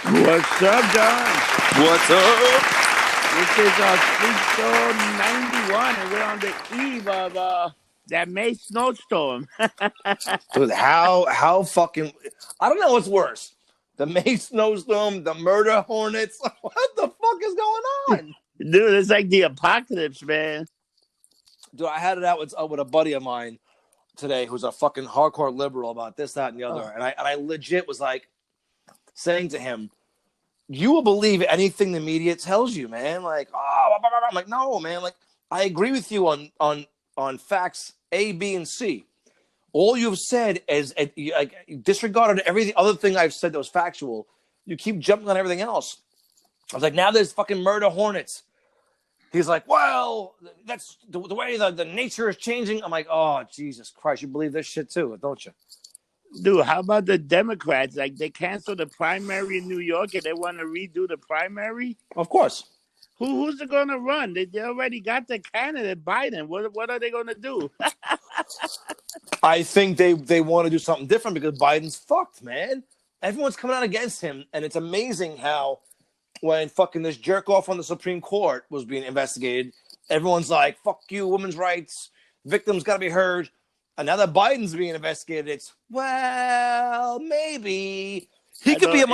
What's up, John? What's up? This is Freakshow 91, and we're on the eve of that May snowstorm. Dude, how fucking I don't know what's worse. The May snowstorm, the murder hornets. What the fuck is going on? Dude, it's like the apocalypse, man. Dude, I had it out with a buddy of mine today who's a fucking hardcore liberal about this, that, and the other. And I legit was like saying to him, you will believe anything the media tells you, man. Like, oh, I'm like, no, man. Like, I agree with you on facts A, B, and C. All you've said is like disregarded every other thing I've said that was factual. You keep jumping on everything else. I was like, now there's fucking murder hornets. He's like, well, that's the way the nature is changing. I'm like, oh, Jesus Christ, you believe this shit too, don't you? Dude, how about the Democrats? Like, they canceled the primary in New York and they want to redo the primary? Of course. Who's going to run? They already got the candidate, Biden. What are they going to do? I think they want to do something different because Biden's fucked, man. Everyone's coming out against him, and it's amazing how when fucking this jerk off on the Supreme Court was being investigated, everyone's like, fuck you, women's rights, victims got to be heard. And now that Biden's being investigated, it's, well, maybe. He could be a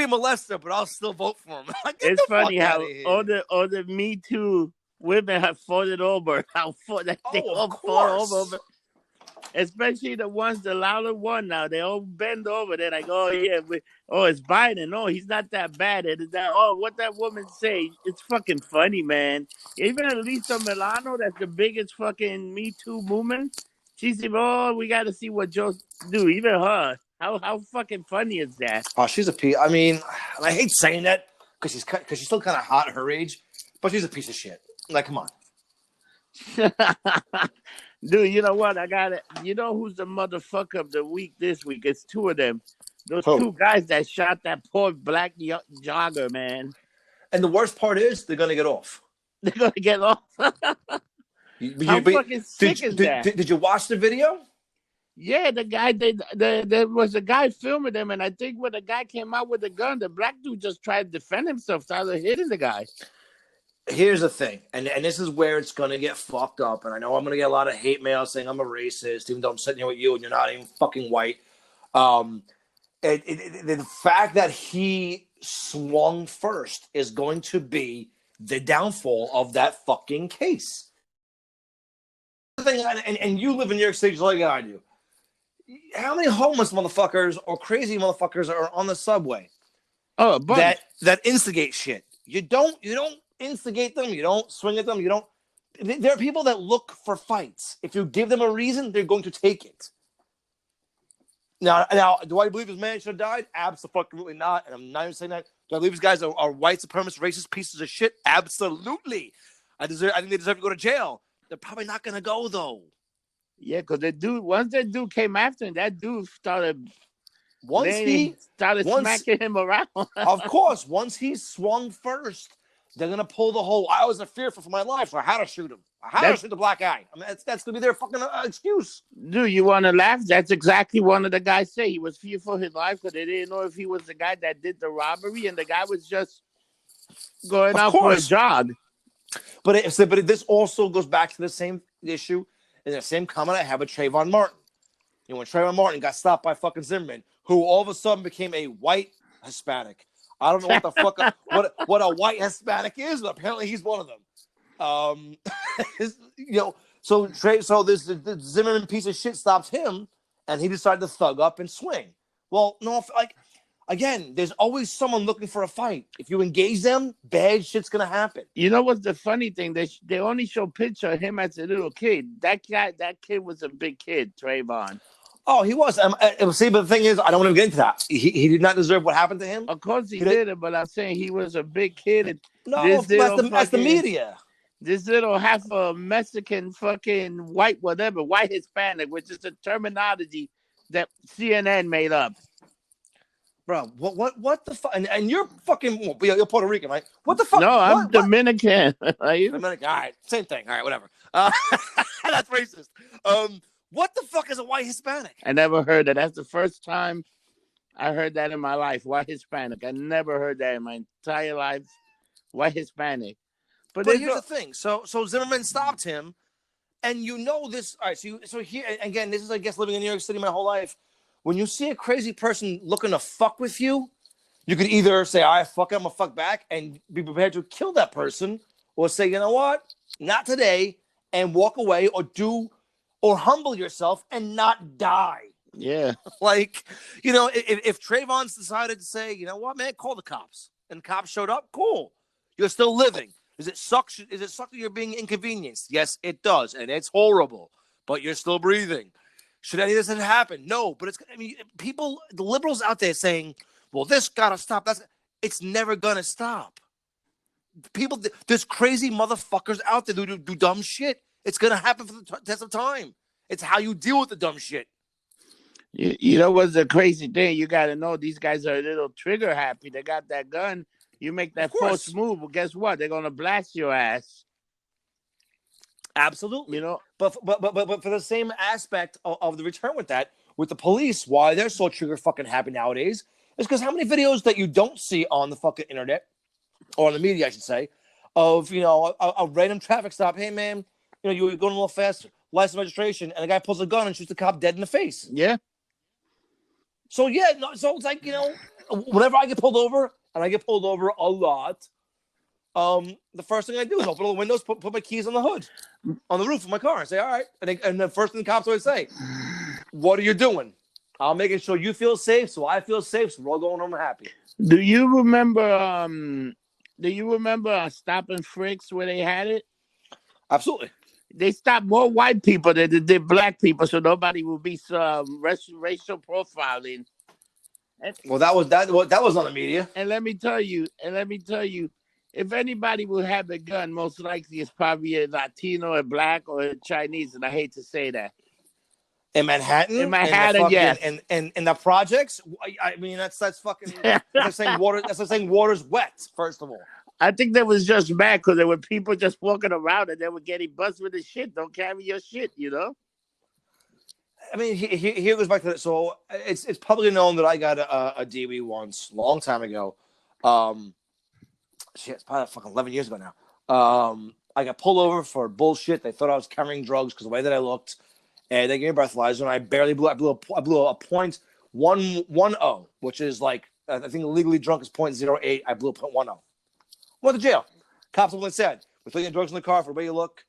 molester, but I'll still vote for him. Like, it's funny how all the Me Too women have fought over. They all fought over. Especially the ones, the louder one now. They all bend over. They're like, oh, yeah, it's Biden. No, he's not that bad. It's that, what that woman say. It's fucking funny, man. Even Lisa Milano, that's the biggest fucking Me Too movement. She said, oh, we got to see what Joe do. Even her. How fucking funny is that? Oh, she's a piece. I mean, I hate saying that because she's still kind of hot at her age, but she's a piece of shit. Like, come on. Dude, you know what? I got it. You know who's the motherfucker of the week this week? It's two of them. Those two guys that shot that poor black jogger, man. And the worst part is they're going to get off. They're going to get off. How fucking sick is that? Did you watch the video? Yeah, the guy, there was a guy filming them, and I think when the guy came out with the gun, the black dude just tried to defend himself, started hitting the guy. Here's the thing, and this is where it's going to get fucked up, and I know I'm going to get a lot of hate mail saying I'm a racist, even though I'm sitting here with you and you're not even fucking white. The fact that he swung first is going to be the downfall of that fucking case. And you live in New York City just like I do. How many homeless motherfuckers or crazy motherfuckers are on the subway? Oh, that instigate shit. You don't instigate them. You don't swing at them. You don't. There are people that look for fights. If you give them a reason, they're going to take it. Now, do I believe this man should have died? Absolutely not. And I'm not even saying that. Do I believe these guys are white supremacist, racist pieces of shit? Absolutely. I think they deserve to go to jail. They're probably not going to go though. Yeah, because once that dude came after him, that dude started smacking him around. Of course, once he swung first, they're gonna pull the whole. I was fearful for my life, so I had to shoot him. I had to shoot the black guy. I mean, that's gonna be their fucking excuse. Dude, you want to laugh? That's exactly one of the guys say. He was fearful for his life because they didn't know if he was the guy that did the robbery, and the guy was just going out for a jog. But this also goes back to the same issue. And the same comment I have with Trayvon Martin. You know, when Trayvon Martin got stopped by fucking Zimmerman, who all of a sudden became a white Hispanic. I don't know what the fuck what a white Hispanic is, but apparently he's one of them. So this Zimmerman piece of shit stops him, and he decided to thug up and swing. Well, no, again, there's always someone looking for a fight. If you engage them, bad shit's gonna happen. You know what's the funny thing? They only show picture of him as a little kid. That kid was a big kid, Trayvon. Oh, he was. See, but the thing is, I don't want to get into that. He did not deserve what happened to him. Of course he did, but I'm saying he was a big kid. And no, that's the media. This little half a Mexican fucking white Hispanic, which is a terminology that CNN made up. Bro, what the fuck? And you're fucking, you're Puerto Rican, right? What the fuck? No, I'm Dominican. Dominican, all right, same thing. All right, whatever. That's racist. What the fuck is a white Hispanic? I never heard that. That's the first time I heard that in my life. Why Hispanic? I never heard that in my entire life. Why Hispanic? But But there's here's the thing. So Zimmerman stopped him, and you know this. All right. So here again, this is I guess living in New York City my whole life. When you see a crazy person looking to fuck with you, you could either say, "I fuck, I'm gonna fuck back," and be prepared to kill that person, or say, "You know what? Not today," and walk away, or humble yourself and not die. yeah. Like, if Trayvon's decided to say, "You know what, man, call the cops," and the cops showed up, cool. You're still living. Does it suck? Is it suck that you're being inconvenienced? Yes, it does, and it's horrible. But you're still breathing. Should any of this happen? No, but people, the liberals out there saying, "Well, this gotta stop." It's never gonna stop. People, there's crazy motherfuckers out there who do dumb shit. It's gonna happen for the test of time. It's how you deal with the dumb shit. You know what's the crazy thing? You got to know these guys are a little trigger happy. They got that gun. You make that false move, well, guess what? They're gonna blast your ass. Absolutely. You know, but for the same aspect of the return with that, with the police, why they're so trigger fucking happy nowadays is because how many videos that you don't see on the fucking internet or on the media, I should say, of a random traffic stop. Hey man, you're going a little fast, license registration, and the guy pulls a gun and shoots the cop dead in the face. Yeah. So so it's like whenever I get pulled over, and I get pulled over a lot, the first thing I do is open all the windows, put my keys on the hood, on the roof of my car, and say, all right. And the first thing the cops always say, what are you doing? I'm making sure you feel safe, so I feel safe, so we're all going home happy. Do you remember stopping Freaks where they had it? Absolutely. They stopped more white people than they did black people, so nobody would be racial profiling. Well, that was on the media. And let me tell you, if anybody will have a gun, most likely it's probably a Latino, a black, or a Chinese, and I hate to say that. In Manhattan, yes, and the projects. I mean, that's fucking. That's like saying water. That's like saying water's wet. First of all, I think that was just bad because there were people just walking around and they were getting buzzed with the shit. Don't carry your shit, I mean, here goes back to that. So it's publicly known that I got a DWI once, long time ago. Shit, it's probably fucking 11 years ago now. I got pulled over for bullshit. They thought I was carrying drugs because the way that I looked, and they gave me a breathalyzer, and I barely blew. I blew a .110, which is like I think legally drunk is .08. I blew a .10. Went to jail. Cops only said, "We're taking drugs in the car for the way you look."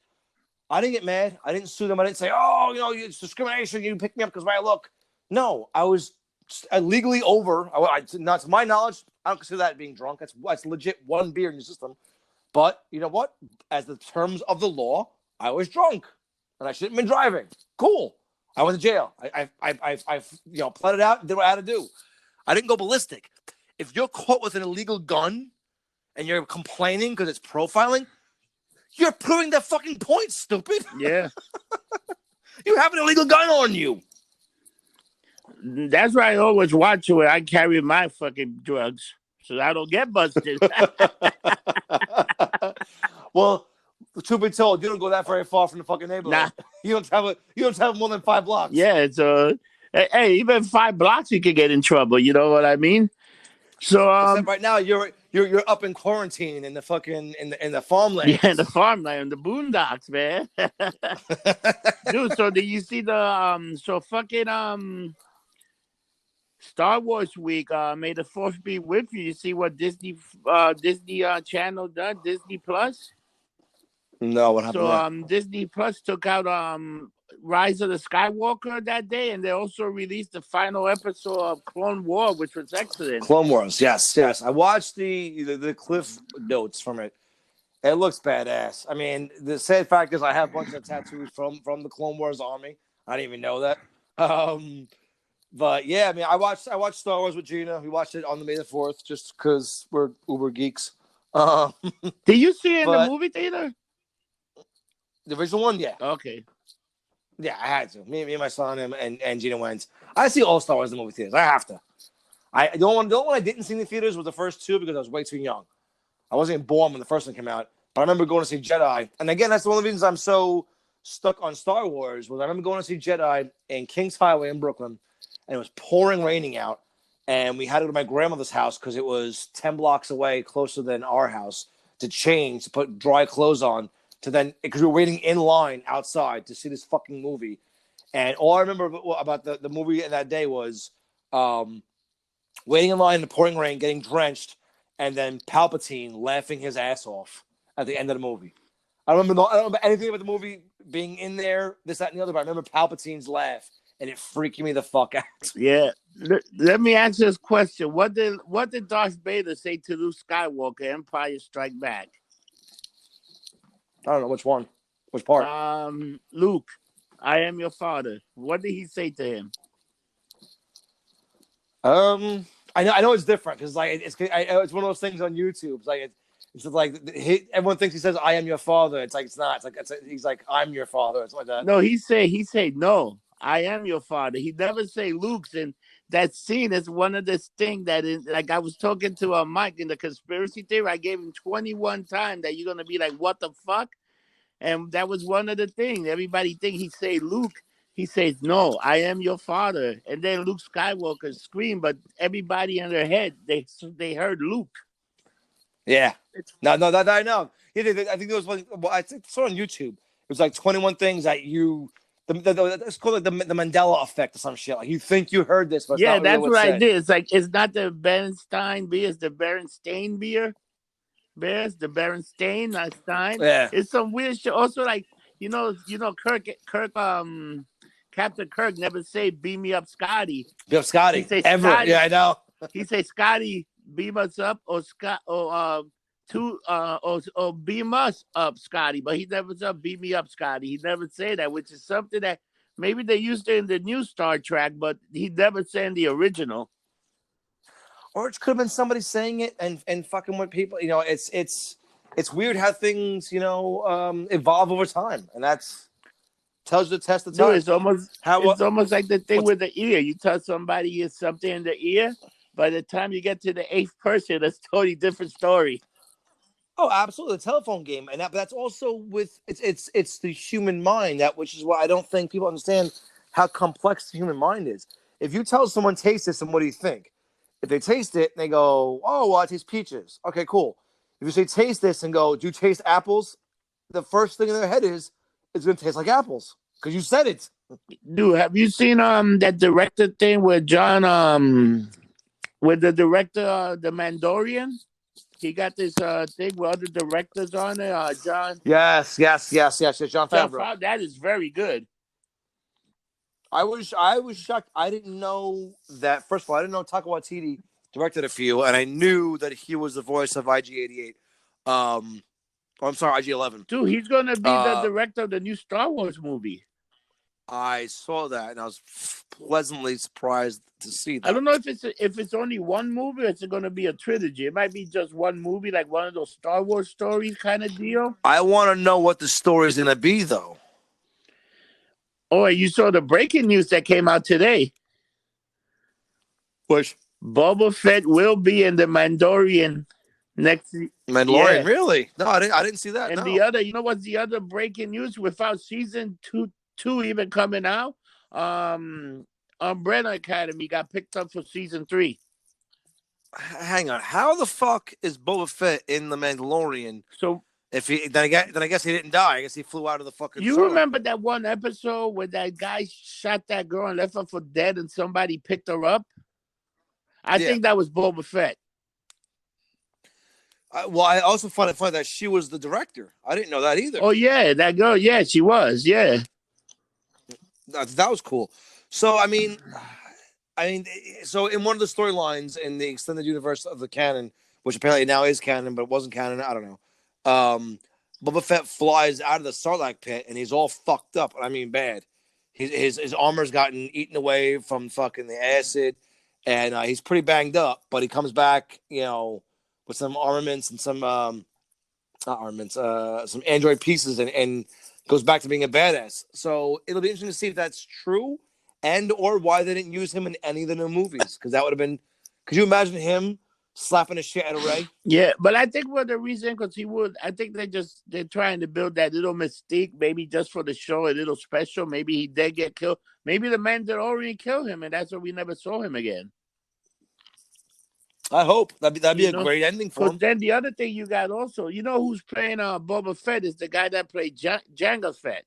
I didn't get mad. I didn't sue them. I didn't say, "Oh, it's discrimination. You picked me up because of the way I look." No, I was legally over. Not to my knowledge, I don't consider that being drunk. That's legit one beer in your system. But you know what? As the terms of the law, I was drunk, and I shouldn't have been driving. Cool. I went to jail. I pled it out and did what I had to do. I didn't go ballistic. If you're caught with an illegal gun and you're complaining because it's profiling, you're proving that fucking point, stupid. Yeah. You have an illegal gun on you. That's why I always watch where I carry my fucking drugs so I don't get busted. Well, truth be told, you don't go that very far from the fucking neighborhood. Nah. You don't travel more than 5 blocks. Yeah, it's hey, even 5 blocks you could get in trouble. You know what I mean? So except right now you're up in quarantine in the fucking in the farmland. Yeah, in the farmland, the boondocks, man. Dude, so did you see the Star Wars week? May the Force be with you. You see what Disney Channel done? Disney Plus. No, what happened? So Disney Plus took out Rise of the Skywalker that day, and they also released the final episode of Clone War, which was excellent. Clone Wars, yes. I watched the cliff notes from it. It looks badass. I mean, the sad fact is I have a bunch of tattoos from the Clone Wars army. I didn't even know that. But yeah, I mean, I watched Star Wars with Gina. We watched it on the May the 4th just because we're uber geeks. Did you see it in the movie theater? The original one, yeah. Okay. Yeah, I had to. Me and my son and Gina went. I see all Star Wars in the movie theaters. I have to. The only one I didn't see in the theaters was the first 2 because I was way too young. I wasn't even born when the first one came out. But I remember going to see Jedi. And again, that's one of the reasons I'm so stuck on Star Wars. Was I remember going to see Jedi in Kings Highway in Brooklyn, and it was pouring raining out. and we had to go to my grandmother's house because it was 10 blocks away, closer than our house, to change, to put dry clothes on, to then, because we were waiting in line outside to see this fucking movie. And all I remember about the movie that day was waiting in line in the pouring rain, getting drenched, and then Palpatine laughing his ass off at the end of the movie. I don't remember anything about the movie being in there, this, that, and the other, but I remember Palpatine's laugh, and it freaked me the fuck out. Yeah. Let me ask this question. What did Darth Vader say to Luke Skywalker, Empire Strike Back? I don't know which one. Which part? Luke, I am your father. What did he say to him? I know it's different because like it's one of those things on YouTube. It's like it's just like everyone thinks he says "I am your father." It's like it's not. It's like he's like "I'm your father." It's like that. No, he said no. I am your father. He never say Luke's, and that scene is one of this thing that is like I was talking to Mike in the conspiracy theory. I gave him 21 times that you're gonna be like, what the fuck? And that was one of the things. Everybody think he say Luke. He says, no, I am your father. And then Luke Skywalker screamed, but everybody in their head, they heard Luke. Yeah. No, that I know. Yeah, I think there was one. Well, I saw on YouTube. It was like 21 things that you. It's called like the Mandela effect or some shit. Like you think you heard this, but yeah, that's what I said. did. It's like it's not the Berenstein beer, it's the Berenstain beer. Bears, the Berenstain, not Stein. Yeah, it's some weird shit. Also, like you know, Kirk, Captain Kirk never say "beam me up, Scotty." Beam up, Scotty. He say ever. Scotty. Yeah, I know. He say Scotty, beam us up, or Scott, or beam us up, Scotty. But he never said "beam me up, Scotty." He never say that, which is something that maybe they used it in the new Star Trek, but he never said in the original. Or it could have been somebody saying it and fucking with people. You know, it's weird how things evolve over time, and that's tells you the test of time. Dude, it's almost like the thing with the ear. You tell somebody something in the ear, by the time you get to the 8th person, that's a totally different story. Oh, absolutely, the telephone game, and that's also with it's the human mind, which is why I don't think people understand how complex the human mind is. If you tell someone taste this, and what do you think? If they taste it and they go, "Oh, well, I taste peaches." Okay, cool. If you say taste this and go, "Do you taste apples?" The first thing in their head is it's going to taste like apples because you said it. Dude, have you seen that director thing with John with the director the Mandalorian? He got this thing with other directors on it. John. Yes. John Favreau. That is very good. I was shocked. I didn't know that. First of all, I didn't know Taika Waititi directed a few, and I knew that he was the voice of IG-88. I'm sorry, IG-11. Dude, he's gonna be the director of the new Star Wars movie. I saw that, and I was pleasantly surprised to see that. I don't know if it's only one movie or it's gonna be a trilogy. It might be just one movie, like one of those Star Wars stories kind of deal. I want to know what the story is gonna be, though. Oh, you saw the breaking news that came out today. Which? Boba Fett will be in the Mandalorian next. Mandalorian, really? No, I didn't see that. And the other, what's the other breaking news? Without season two even coming out, Umbrella Academy got picked up for season 3. Hang on, how the fuck is Boba Fett in the Mandalorian? So. If he then I guess he didn't die. I guess he flew out of the fucking. You remember that one episode where that guy shot that girl and left her for dead, and somebody picked her up? I think that was Boba Fett. Well, I also find it funny that she was the director. I didn't know that either. Oh yeah, that girl. Yeah, she was. Yeah, that was cool. So I mean, so in one of the storylines in the extended universe of the canon, which apparently now is canon, but it wasn't canon. I don't know. Boba Fett flies out of the Sarlacc pit and he's all fucked up. I mean, bad. His armor's gotten eaten away from fucking the acid, and he's pretty banged up. But he comes back, with some armaments and some not armaments, some android pieces, and goes back to being a badass. So it'll be interesting to see if that's true, and or why they didn't use him in any of the new movies, because that would have been. Could you imagine him slapping the shit out of Rey? Yeah, but I think for the reason, because I think they're trying to build that little mystique, maybe just for the show, a little special. Maybe he did get killed. Maybe the Mandalorian killed him, and that's why we never saw him again. I hope that'd be You a know, great ending for because him. then the other thing you got also, you know who's playing Boba Fett is the guy that played Jango Fett.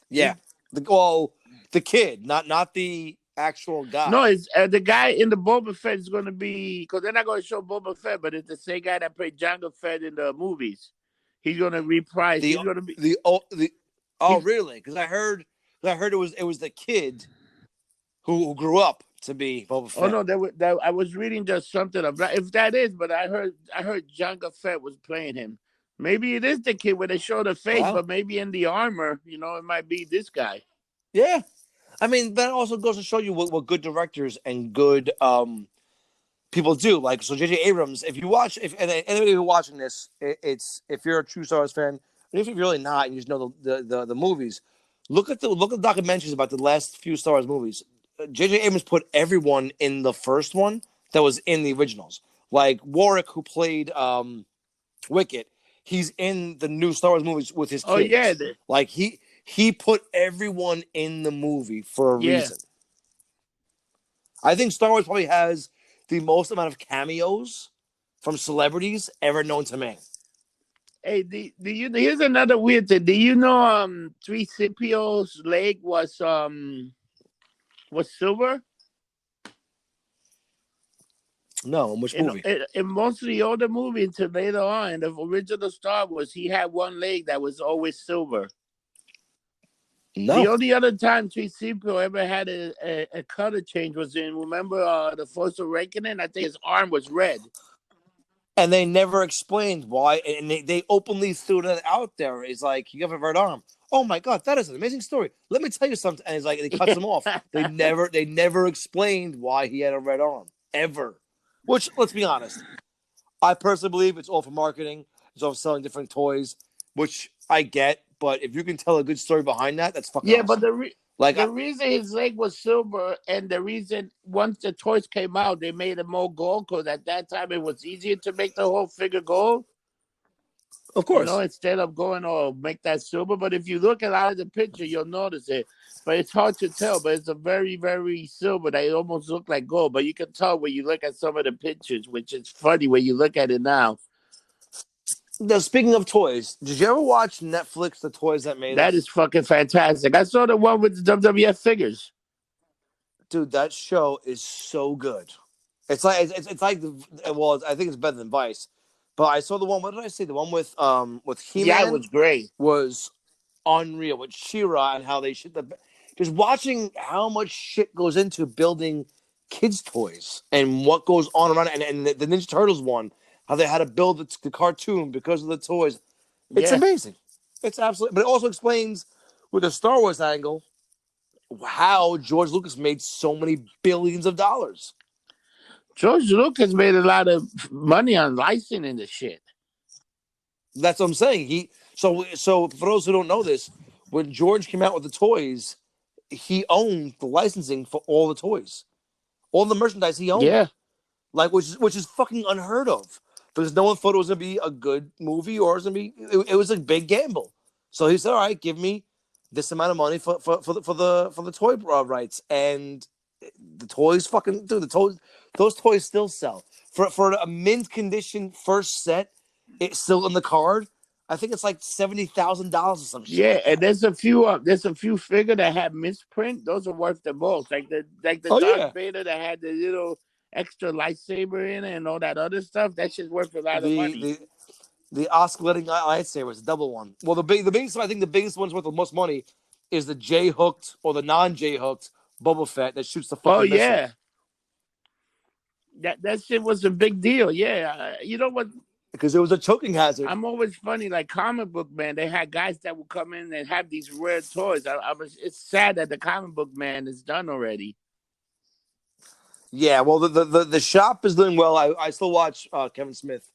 Yeah, the kid, not the actual No, guy. it's the guy in the Boba Fett is going to be, because they're not going to show Boba Fett, but it's the same guy that played Jango Fett in the movies. He's going to reprise. The He's going to be. the oh He's. really? Because I heard it was the kid who grew up to be Boba Oh Fett. no, I was reading just something about if that is, but I heard Jango Fett was playing him. Maybe it is the kid where they show the face, Wow. but maybe in the armor, it might be this guy. Yeah. I mean, that also goes to show you what good directors and good people do. Like, so J.J. Abrams, if you watch, if anybody who's watching this, it's if you're a true Star Wars fan, if you're really not, and you just know the movies, look at the documentaries about the last few Star Wars movies. J.J. Abrams put everyone in the first one that was in the originals. Like Warwick, who played Wicket, he's in the new Star Wars movies with his Oh yeah, kids. Like he put everyone in the movie for a yeah. reason. I think Star Wars probably has the most amount of cameos from celebrities ever known to man. Hey, here's another weird thing. Do you know 3CPO's leg was silver? No, in which movie? In most of the older movies until later on, in the original Star Wars, he had one leg that was always silver. The No. only other time 3CPO ever had a color change was in, remember The Force Awakening? I think his arm was red. And they never explained why, and they openly threw that out there. It's like, you have a red arm. Oh my god, that is an amazing story. Let me tell you something. And it's like, they cuts him off. They never explained why he had a red arm ever. Which, let's be honest, I personally believe it's all for marketing. It's all for selling different toys, which I get. But if you can tell a good story behind that, that's fucking Yeah, but awesome. Like, the reason his leg was silver, and the reason once the toys came out, they made it more gold, because at that time it was easier to make the whole figure gold. of course, Instead of going or make that silver. But if you look at out of the picture, you'll notice it. But it's hard to tell. But it's a very, very silver that it almost look like gold. But you can tell when you look at some of the pictures, which is funny when you look at it now. now, speaking of toys, did you ever watch Netflix, The Toys That Made That Us? is fucking fantastic. I saw the one with the WWF figures. Dude, that show is so good. It's like well, I think it's better than Vice, but I saw the one. What did I say? The one with Yeah, it He-Man was great. was unreal with She-Ra and how they shit the. Just watching how much shit goes into building kids' toys and what goes on around it, and the Ninja Turtles one, how they had to build the cartoon because of the toys. It's Yeah. amazing. It's absolutely, but it also explains with the Star Wars angle how George Lucas made so many billions of dollars. George Lucas made a lot of money on licensing the shit. That's what I'm saying. So for those who don't know this, when George came out with the toys, he owned the licensing for all the toys, all the merchandise he owned. Yeah. Like which is fucking unheard of, because no one thought it was gonna be a good movie or it was gonna be. It was a big gamble. So he said, "All right, give me this amount of money for the toy rights," and the toys fucking dude. Those toys still sell for a mint condition first set. It's still in the card. I think it's like $70,000 or some shit Yeah, like and that. there's a few figure that have misprint. Those are worth the most. Like the Oh Darth yeah, Vader that had the little extra lightsaber in it and all that other stuff. That shit's worth a lot of the money. the the Oscar letting lightsaber was a double one. Well, the biggest I think the biggest one's worth the most money is the J hooked or the non J hooked Boba Fett that shoots the Oh fucking missile yeah, that shit was a big deal. Yeah, you know what? because it was a choking hazard. I'm always funny. Like comic book man, they had guys that would come in and have these rare toys. It's sad that the comic book man is done already. Yeah, well, the shop is doing well. I still watch Kevin Smith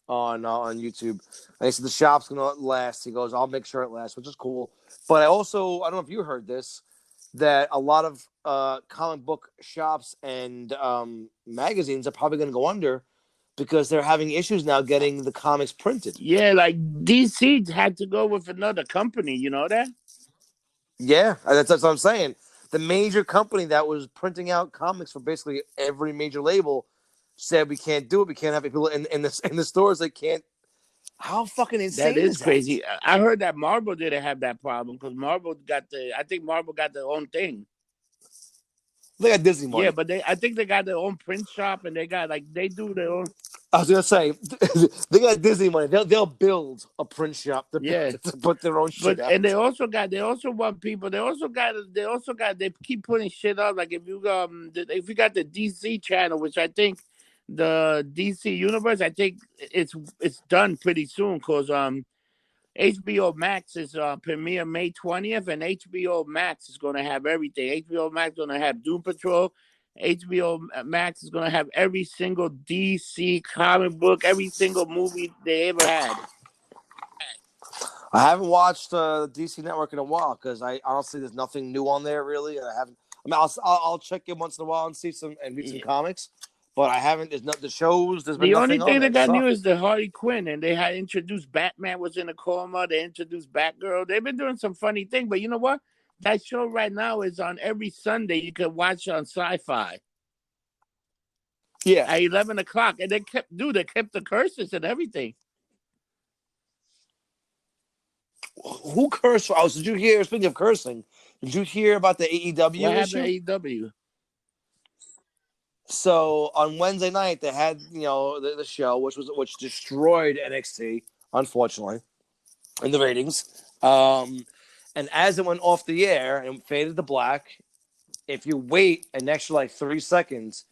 on YouTube. And he said the shop's gonna last. He goes, I'll make sure it lasts, which is cool. But I don't know if you heard this, that a lot of comic book shops and magazines are probably gonna go under because they're having issues now getting the comics printed. Yeah, like DC had to go with another company. You know that? Yeah, that's what I'm saying. The major company that was printing out comics for basically every major label said we can't do it. We can't have people in the stores. They can't. How fucking insane That is that? crazy. I heard that Marvel didn't have that problem because Marvel got I think Marvel got their own thing. They got Disney money. Yeah, but I think they got their own print shop and they got they do their own. I was gonna say they got Disney money. They'll build a print shop to put their own shit out. And they also want people. They keep putting shit up. Like if you got the DC channel, which I think the DC universe, I think it's done pretty soon because HBO Max is premiere May 20th, and HBO Max is going to have everything. HBO Max is going to have Doom Patrol. HBO Max is going to have every single DC comic book, every single movie they ever had. I haven't watched the DC Network in a while because I honestly there's nothing new on there really. I haven't. I mean, I'll check in once in a while and see and read some comics, but I haven't. There's not the shows. There's been nothing on there. The only thing that got new is the Harley Quinn, and they had introduced Batman was in a coma. They introduced Batgirl. They've been doing some funny thing, but you know what? That show right now is on every Sunday. You can watch on Sci-Fi. Yeah, at 11 o'clock, and they kept the curses and everything. Who cursed? Oh, did you hear? Speaking of cursing, did you hear about the AEW What issue? happened to AEW? So on Wednesday night they had the show, which destroyed NXT, unfortunately, in the ratings. And as it went off the air and faded to black, if you wait an extra 3 seconds,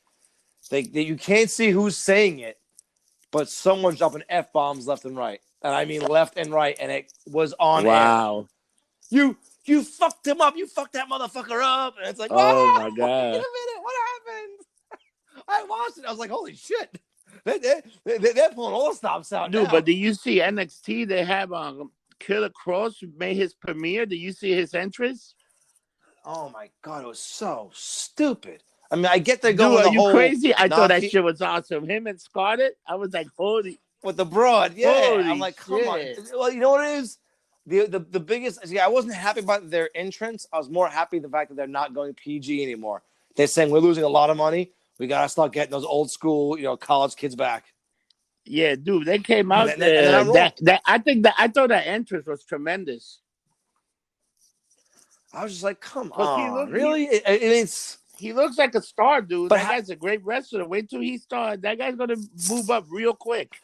you can't see who's saying it, but someone's dropping F-bombs left and right. And I mean left and right, and it was on air. You fucked him up. You fucked that motherfucker up. And it's like, oh my God. Wait a minute, what happened? I watched it. I was like, holy shit. They're pulling all the stops out now. But do you see NXT? They have Killer Kross made his premiere. Do you see his entrance? Oh my God, it was so stupid. I mean, I get they're going Dude, are you crazy? I thought that shit was awesome. Him and Scarlett, I was like, holy. With the broad, yeah. Holy I'm like, come shit. on. Well, you know what it is? The biggest, I wasn't happy about their entrance. I was more happy the fact that they're not going PG anymore. They're saying we're losing a lot of money. We got to start getting those old school, college kids back. Yeah, dude, they came out there. I thought that entrance was tremendous. I was just like, come on, really? He looks like a star, dude. That guy's a great wrestler. Wait till he starts. That guy's gonna move up real quick.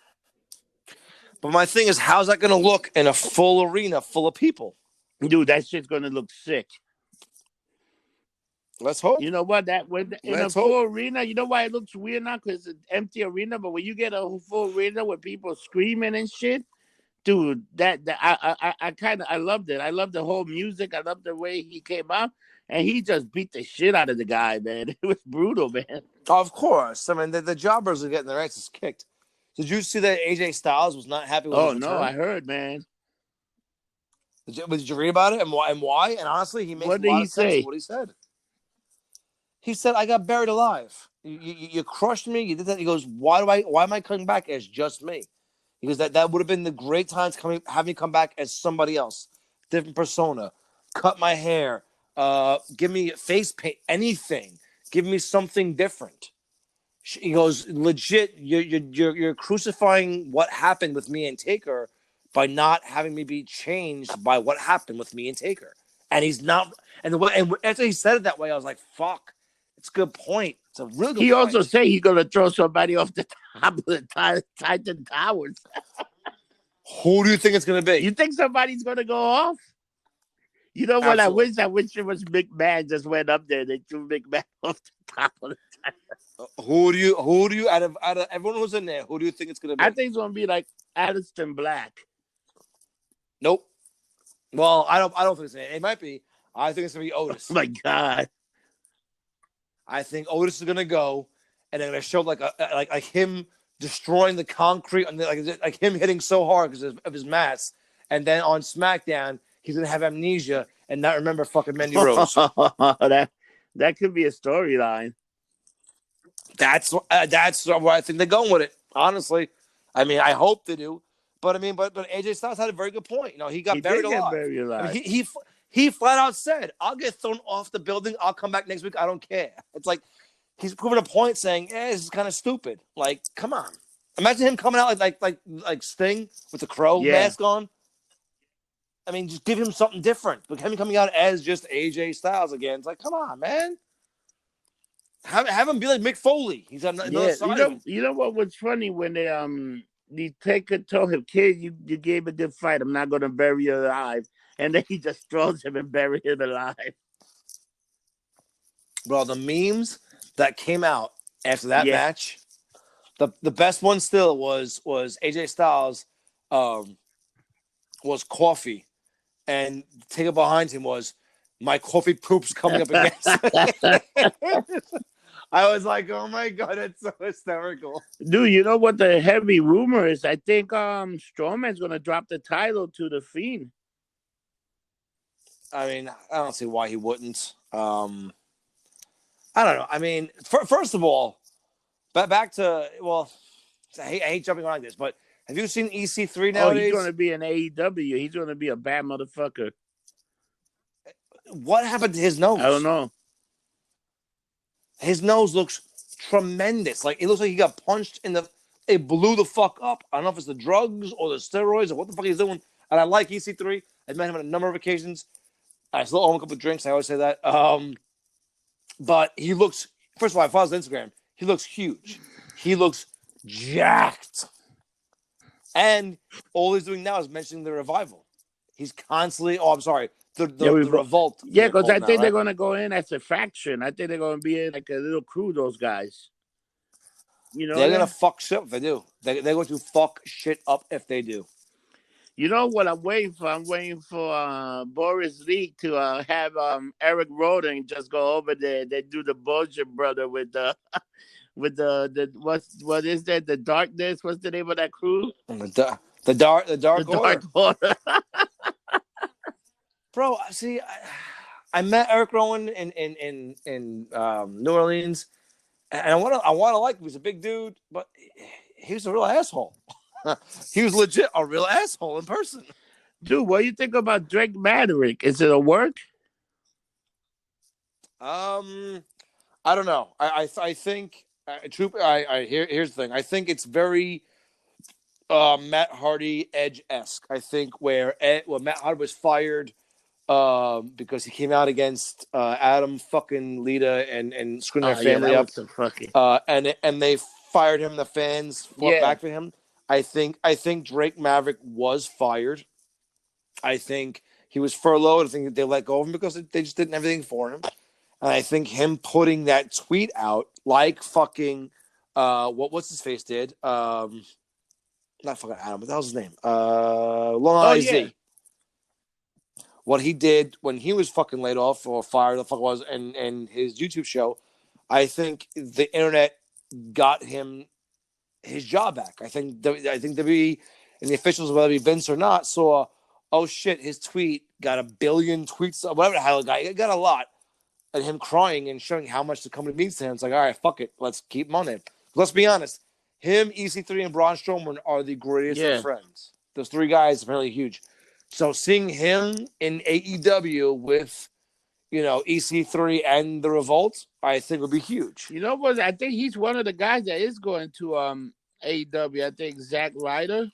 But my thing is, how's that gonna look in a full arena full of people? Dude, that shit's gonna look sick. Let's hope. You know what? In a full arena, you know why it looks weird now? Because it's an empty arena. But when you get a full arena with people screaming and shit, dude, I loved it. I loved the whole music. I loved the way he came out. And he just beat the shit out of the guy, man. It was brutal, man. Of course. I mean, the jobbers are getting their asses kicked. Did you see that AJ Styles was not happy with his return? Oh, no, I heard, man. Did you read about it and why? And honestly, he makes a lot of sense of what he said. He said, I got buried alive. You crushed me. You did that. He goes, why am I coming back as just me? He goes, that would have been the great times have me come back as somebody else. Different persona. Cut my hair. Give me face paint, anything. Give me something different. He goes, legit, you're crucifying what happened with me and Taker by not having me be changed by what happened with me and Taker. And he's not. And after he said it that way, I was like, fuck. It's a good point. It's a real good point. He also said he's going to throw somebody off the top of the Titan Towers. Who do you think it's going to be? You think somebody's going to go off? You know what? Absolutely. I wish it was McMahon just went up there. They threw McMahon off the top of the Titan. Who do you out of everyone who's in there? Who do you think it's going to be? I think it's going to be like Aleister Black. Nope. Well, I don't think it's it might be. I think it's going to be Otis. Oh my God. I think Otis is going to go, and they're going to show like him destroying the concrete, and like him hitting so hard because of his mass. And then on SmackDown, he's going to have amnesia and not remember fucking Mandy Rose. that could be a storyline. That's where I think they're going with it. Honestly, I mean, I hope they do, but AJ Styles had a very good point. He got buried alive. I mean, he flat out said, "I'll get thrown off the building. I'll come back next week. I don't care." It's like he's proving a point saying, this is kind of stupid. Like, come on. Imagine him coming out like Sting with the crow mask on. I mean, just give him something different. But him coming out as just AJ Styles again, it's like, come on, man. Have him be like Mick Foley. He's on another side of him. You know what was funny when the Taker told him, "Kid, you gave a good fight. I'm not going to bury you alive," and then he just throws him and buries him alive. Bro, the memes that came out after that match, the best one still was AJ Styles, was coffee, and the Taker behind him was my coffee poops coming up against. I was like, oh my God, that's so hysterical. Dude, you know what the heavy rumor is? I think Strowman's going to drop the title to The Fiend. I mean, I don't see why he wouldn't. I don't know. I mean, first of all, back to, well, I hate jumping on like this, but have you seen EC3 nowadays? Oh, he's going to be an AEW. He's going to be a bad motherfucker. What happened to his nose? I don't know. His nose looks tremendous. Like, it looks like he got punched in the... It blew the fuck up. I don't know if it's the drugs or the steroids or what the fuck he's doing. And I like EC3. I've met him on a number of occasions. I still owe him a couple of drinks. I always say that. But he looks... First of all, I follow his Instagram. He looks huge. He looks jacked. And all he's doing now is mentioning the revival. He's constantly... Oh, I'm sorry. The revolt. Yeah, because I think they're going to go in as a faction. I think they're going to be in like a little crew, those guys. You know, they're going to fuck shit up if they do. They're going to fuck shit up if they do. You know what I'm waiting for? I'm waiting for Boris Lee to have Eric Roden just go over there. They do the bullshit, brother, with the what is that? The Darkness? What's the name of that crew? The Dark Order. Bro, see, I met Eric Rowan in New Orleans, and I want to like him. He's a big dude, but he was a real asshole. He was legit a real asshole in person. Dude, what do you think about Drake Maverick? Is it a work? I don't know. I think here's the thing. I think it's very Matt Hardy Edge-esque. I think where Matt Hardy was fired. Because he came out against Adam fucking Lita and screwing their family up. And they fired him. The fans fought back for him. I think Drake Maverick was fired. I think he was furloughed. I think they let go of him because they just didn't have anything for him. And I think him putting that tweet out like fucking what's his face did. Not fucking Adam. What the hell's his name? Long IZ. Yeah. What he did when he was fucking laid off or fired, the fuck it was, and his YouTube show, I think the internet got him his job back. I think WWE and the officials, whether it be Vince or not, saw, oh shit, his tweet got 1 billion tweets, whatever the hell it got. It got a lot. And him crying and showing how much the company means to him. It's like, all right, fuck it. Let's keep him on there. Let's be honest. Him, EC3, and Braun Strowman are the greatest of friends. Those three guys are apparently huge. So seeing him in AEW with, EC3 and the Revolt, I think would be huge. You know what? I think he's one of the guys that is going to AEW. I think Zack Ryder.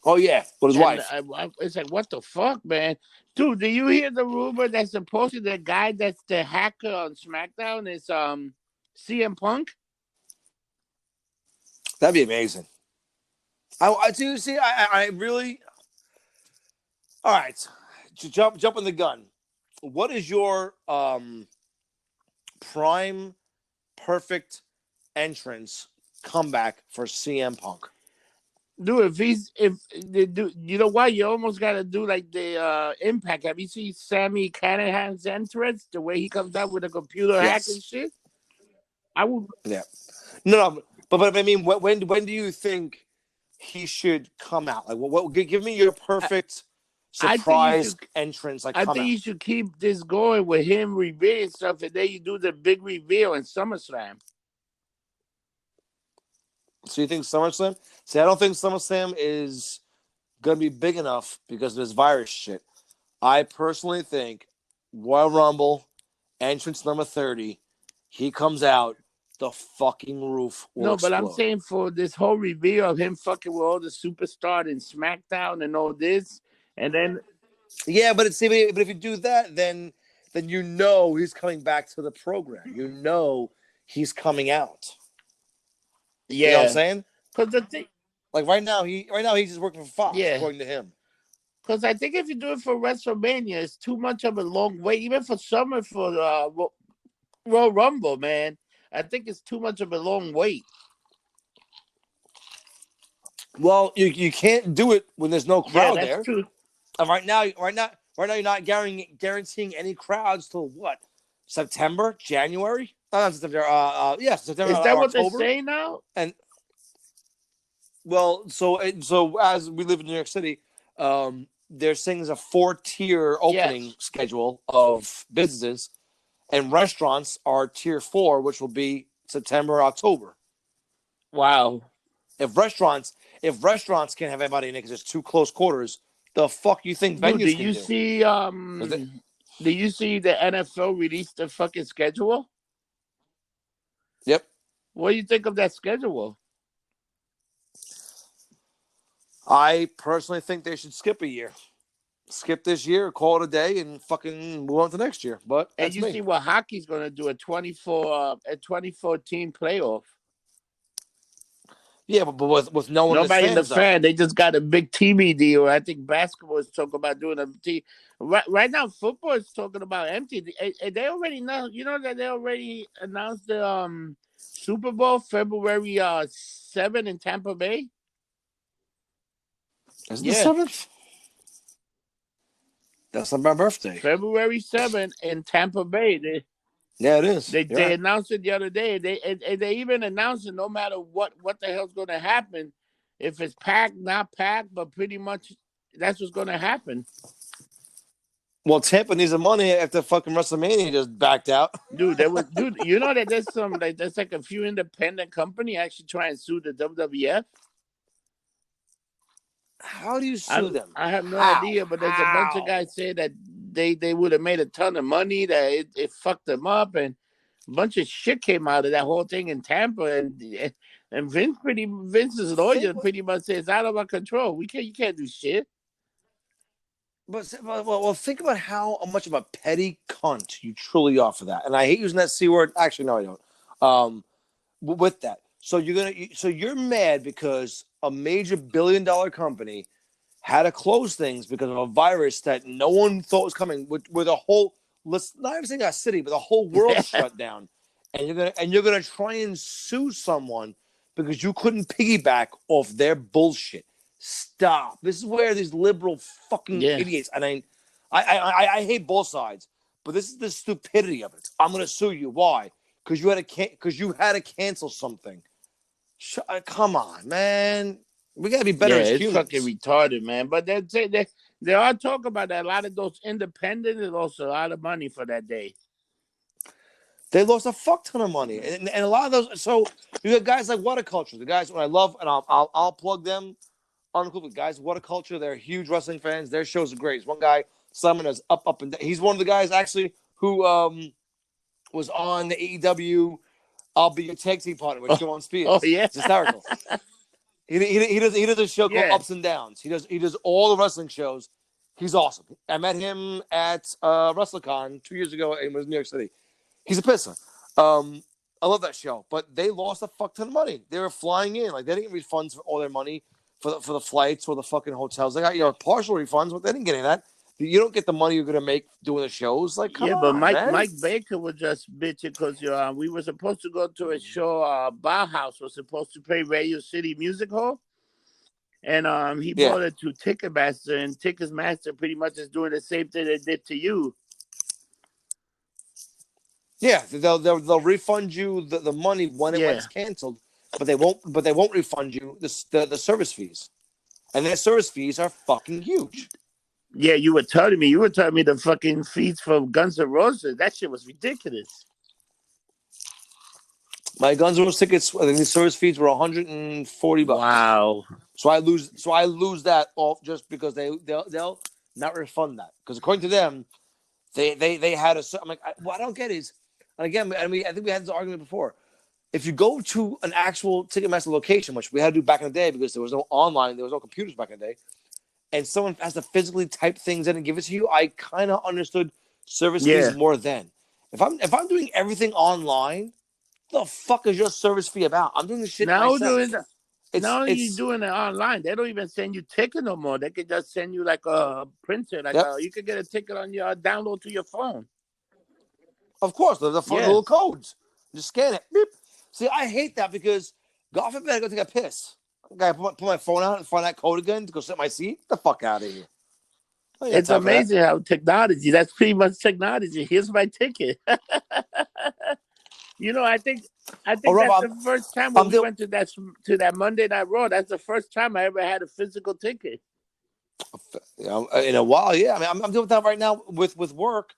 Oh, yeah. With his wife. It's like, what the fuck, man? Dude, do you hear the rumor that supposedly the guy that's the hacker on SmackDown is CM Punk? That'd be amazing. I do see. I really. All right, jump in the gun. What is your prime perfect entrance comeback for CM Punk? Dude, you know what? You almost got to do like the Impact. Have you seen Sammy Canahan's entrance? The way he comes out with a computer hack and shit. I would. Yeah. No, but I mean, when do you think he should come out? Like, what? Give me your perfect surprise entrance. Like, I think you should keep this going with him revealing stuff, and then you do the big reveal in SummerSlam. So you think SummerSlam? See, I don't think SummerSlam is gonna be big enough because of this virus shit. I personally think Royal Rumble entrance number 30, he comes out, the fucking roof will explode. But I'm saying for this whole reveal of him fucking with all the superstars and SmackDown and all this, and then yeah, but if you do that, then you know he's coming back to the program. You know he's coming out. Yeah, you know what I'm saying? Because the thing, like right now he's just working for Fox, according to him. Because I think if you do it for WrestleMania, it's too much of a long wait. Even for summer for Royal Rumble, man, I think it's too much of a long wait. Well, you can't do it when there's no crowd that's there. True. And right now you're not guaranteeing any crowds till what? September, January? Not September. September. Is that what October? they're saying now? And well, so as we live in New York City, they're saying there's a 4-tier opening schedule of businesses, and restaurants are tier 4, which will be September, October. Wow. If restaurants can't have anybody in it because it's too close quarters, the fuck you think venues can do? Do you see the NFL release the fucking schedule? Yep. What do you think of that schedule? I personally think they should skip a year. Skip this year, call it a day, and fucking move on to next year. But that's and you see what hockey's going to do, a 24 team playoff. Yeah, but with no one nobody in the fan, though. They just got a big TV deal. I think basketball is talking about doing a TV. Right now, football is talking about empty. They already know. You know that they already announced the Super Bowl February 7 in Tampa Bay. Is it the 7th? That's not my birthday. February 7th in Tampa Bay. Yeah, it is. They announced it the other day. They even announced it no matter what the hell's going to happen. If it's packed, not packed, but pretty much that's what's going to happen. Well, Tampa needs the money after fucking WrestleMania just backed out. Dude, you know that there's like a few independent company actually trying to sue the WWF. How do you sue them? I have no idea, but there's a bunch of guys saying that they would have made a ton of money, that it fucked them up, and a bunch of shit came out of that whole thing in Tampa, and Vince's lawyer pretty much says it's out of our control. You can't do shit. But think about how much of a petty cunt you truly are for that. And I hate using that C word. Actually, no, I don't. With that, so you're mad because a major billion-dollar company had to close things because of a virus that no one thought was coming, with a whole, let's not even say a city, but the whole world shut down, and you're gonna try and sue someone because you couldn't piggyback off their bullshit. Stop. This is where these liberal fucking idiots, and I hate both sides, but this is the stupidity of it. I'm gonna sue you. Why? Because you had to cancel something. Come on, man. We gotta be better as humans. It's fucking retarded, man. But they are talking about that. A lot of those independents lost a lot of money for that day. They lost a fuck ton of money, and a lot of those. So you got guys like Whataculture, the guys I love, and I'll plug them. Uncle guys, Whataculture, they're huge wrestling fans. Their shows are great. There's one guy, Simon, is up and down. He's one of the guys actually who was on the AEW. I'll be your tag team partner with Sean Spears. Oh yeah, it's hysterical. He does a show called Ups and Downs. He does all the wrestling shows. He's awesome. I met him at WrestleCon 2 years ago in New York City. He's a pisser. I love that show, but they lost a fuck ton of money. They were flying in, like they didn't get refunds for all their money for the flights or the fucking hotels. They got partial refunds, but they didn't get any of that. You don't get the money you're gonna make doing the shows. Like, come on, but man. Mike Baker was just bitching because we were supposed to go to a show. Bauhaus was supposed to play Radio City Music Hall, and he brought it to Ticketmaster, and Ticketmaster pretty much is doing the same thing they did to you. Yeah, they'll refund you the money when it gets canceled, but they won't refund you the service fees, and their service fees are fucking huge. Yeah, you were telling me the fucking fees for Guns N' Roses. That shit was ridiculous. My Guns N' Roses tickets, I think the service fees were $140. Wow. So I lose that off just because they'll not refund that, because according to them, They had a. I'm like, what I don't get is, and again, I think we had this argument before. If you go to an actual Ticketmaster location, which we had to do back in the day because there was no online, there was no computers back in the day, and someone has to physically type things in and give it to you, I kind of understood service fees more then. If I'm doing everything online, the fuck is your service fee about? I'm doing this shit myself. Now you're It's doing it online. They don't even send you ticket no more. They could just send you like a printer, you could get a ticket on your download to your phone. Of course, the little codes. Just scan it. Beep. See, I hate that because God forbid I go take a piss. I gotta put my phone out and find that code again to go sit in my seat. Get the fuck out of here. It's amazing how technology. That's pretty much technology. Here's my ticket. I think that's the first time when we went to that Monday Night Raw. That's the first time I ever had a physical ticket. In a while, yeah. I mean, I'm doing that right now with work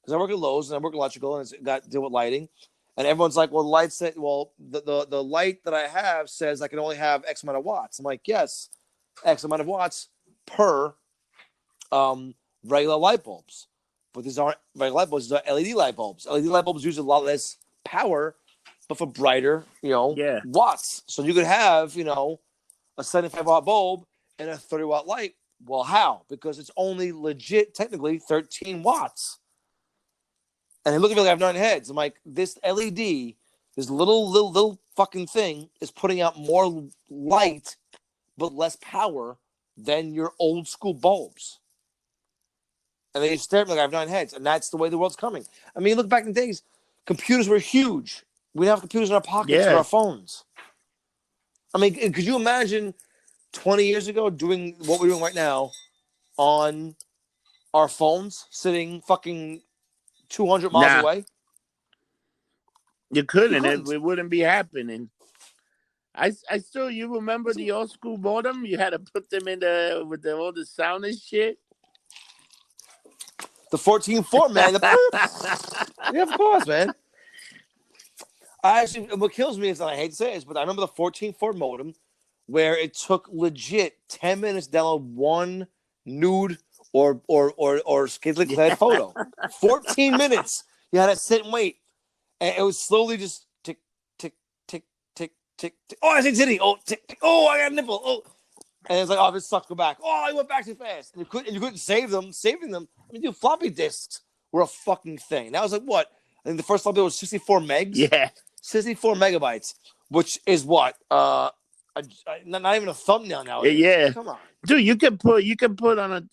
because I work at Lowe's and I work electrical and it's got to deal with lighting. And everyone's like, well, the light that I have says I can only have X amount of watts. I'm like, yes, X amount of watts per regular light bulbs. But these aren't regular light bulbs, these are LED light bulbs. LED light bulbs use a lot less power, but for brighter, watts. So you could have, a 75-watt bulb and a 30-watt light. Well, how? Because it's only legit, technically, 13 watts. And they look at me like I have 9 heads. I'm like, this LED, this little fucking thing is putting out more light, but less power than your old school bulbs. And they stare at me like I have 9 heads. And that's the way the world's coming. I mean, look back in the days, computers were huge. We have computers in our pockets or our phones. I mean, could you imagine 20 years ago doing what we're doing right now on our phones, sitting fucking 200 miles away? You couldn't. It wouldn't be happening. I still, you remember the old school modem? You had to put them in with all the sound and shit. The 14.4, man. Yeah, of course, man. What kills me is that I hate to say this, but I remember the 14.4 modem where it took legit 10 minutes to download one nude or skiddly clad photo. 14 minutes. You had to sit and wait. And it was slowly just tick, tick, tick, tick, tick, tick. Oh, I see titty. Oh, tick, tick. Oh, I got a nipple. Oh. And it's like, oh, this sucks, go back. Oh, I went back too fast. And you couldn't save them. Saving them. I mean, dude, floppy disks were a fucking thing. That was like what? I think the first floppy was 64 megs. Yeah. 64 megabytes, which is what? Not even a thumbnail nowadays. Yeah. Come on. Dude, you can put on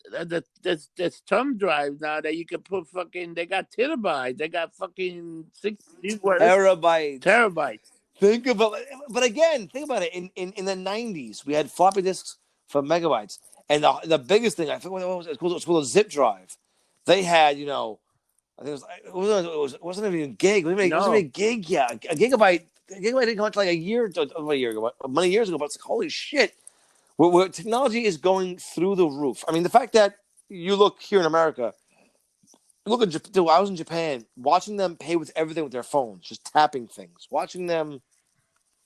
this thumb drive now that you can put fucking, they got terabytes. They got fucking terabytes. Think about it. But again, think about it. In the 90s, we had floppy disks for megabytes. And the biggest thing, I think what it was called a zip drive. They had, I think it wasn't even a gig. It wasn't even a gig. Yeah, a gigabyte didn't come out like a year ago, many years ago. But it's like, holy shit, where technology is going through the roof. I mean, the fact that you look here in America, look at Japan. I was in Japan, watching them pay with everything with their phones, just tapping things, watching them.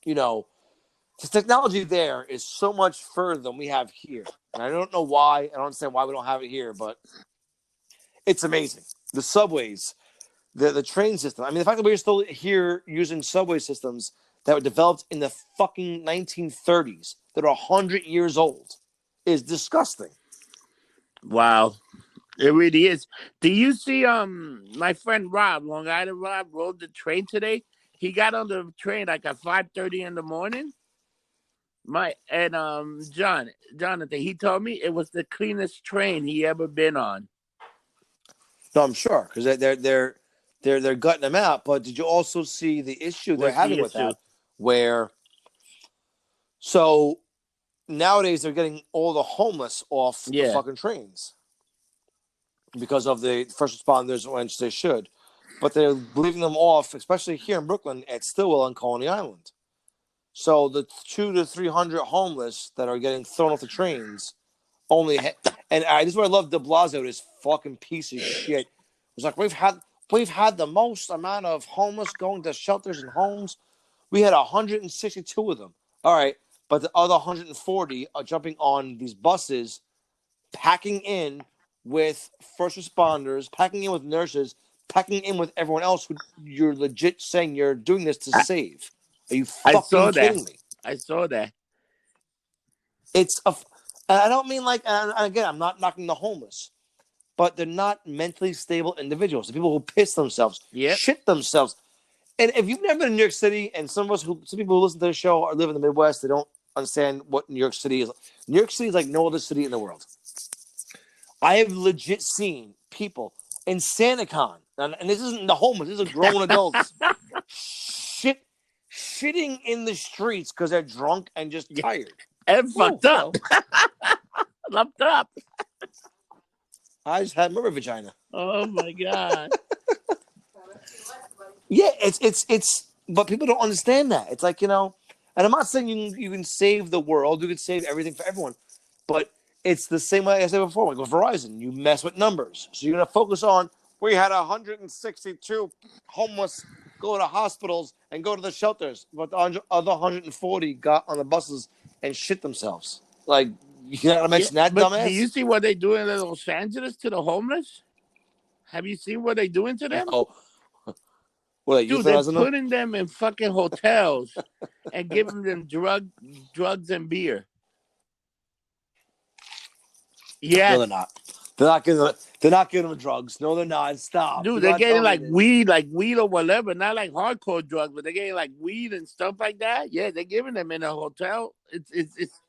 The technology there is so much further than we have here, and I don't know why. I don't understand why we don't have it here, but it's amazing. The subways, the train system. I mean, the fact that we're still here using subway systems that were developed in the fucking 1930s that are 100 years old is disgusting. Wow. It really is. Do you see my friend Rob, Long Island Rob, rode the train today? He got on the train like at 5:30 in the morning. Jonathan, he told me it was the cleanest train he ever been on. No, I'm sure because they're gutting them out. But did you also see the issue they're having with that? Where so nowadays they're getting all the homeless off the fucking trains because of the first responders, which they should, but they're leaving them off, especially here in Brooklyn at Stillwell and Coney Island. So the 200 to 300 homeless that are getting thrown off the trains only, and this is where I love De Blasio, this fucking piece of shit. It's like we've had the most amount of homeless going to shelters and homes. We had 162 of them. All right, but the other 140 are jumping on these buses, packing in with first responders, packing in with nurses, packing in with everyone else who you're legit saying you're doing this to save. Are you I fucking saw that. kidding me? I saw that. It's a. I don't mean like. And again, I'm not knocking the homeless, but they're not mentally stable individuals. The people who piss themselves, shit themselves. And if you've never been in New York City, and some people who listen to the show or live in the Midwest, they don't understand what New York City is. New York City is like no other city in the world. I have legit seen people in SantaCon, and this isn't the homeless, these are grown adults, shitting in the streets because they're drunk and just tired. And fucked up. Lumped up. I just had my vagina. Oh my God. Yeah, it's but people don't understand that. It's like, and I'm not saying you can save the world, you can save everything for everyone, but it's the same way I said before. Like with Verizon, you mess with numbers. So you're going to focus on, we had 162 homeless go to hospitals and go to the shelters, but the other 140 got on the buses and shit themselves. Like, you got to mention that, but dumbass? Do you see what they're doing in Los Angeles to the homeless? Have you seen what they're doing to them? Oh. What, dude, they're putting them in fucking hotels and giving them drugs and beer. Yeah. No, they're not. They're not giving them drugs. No, they're not. Stop. Dude, they're getting like weed or whatever. Not like hardcore drugs, but they're getting like weed and stuff like that. Yeah, they're giving them in a hotel. It's.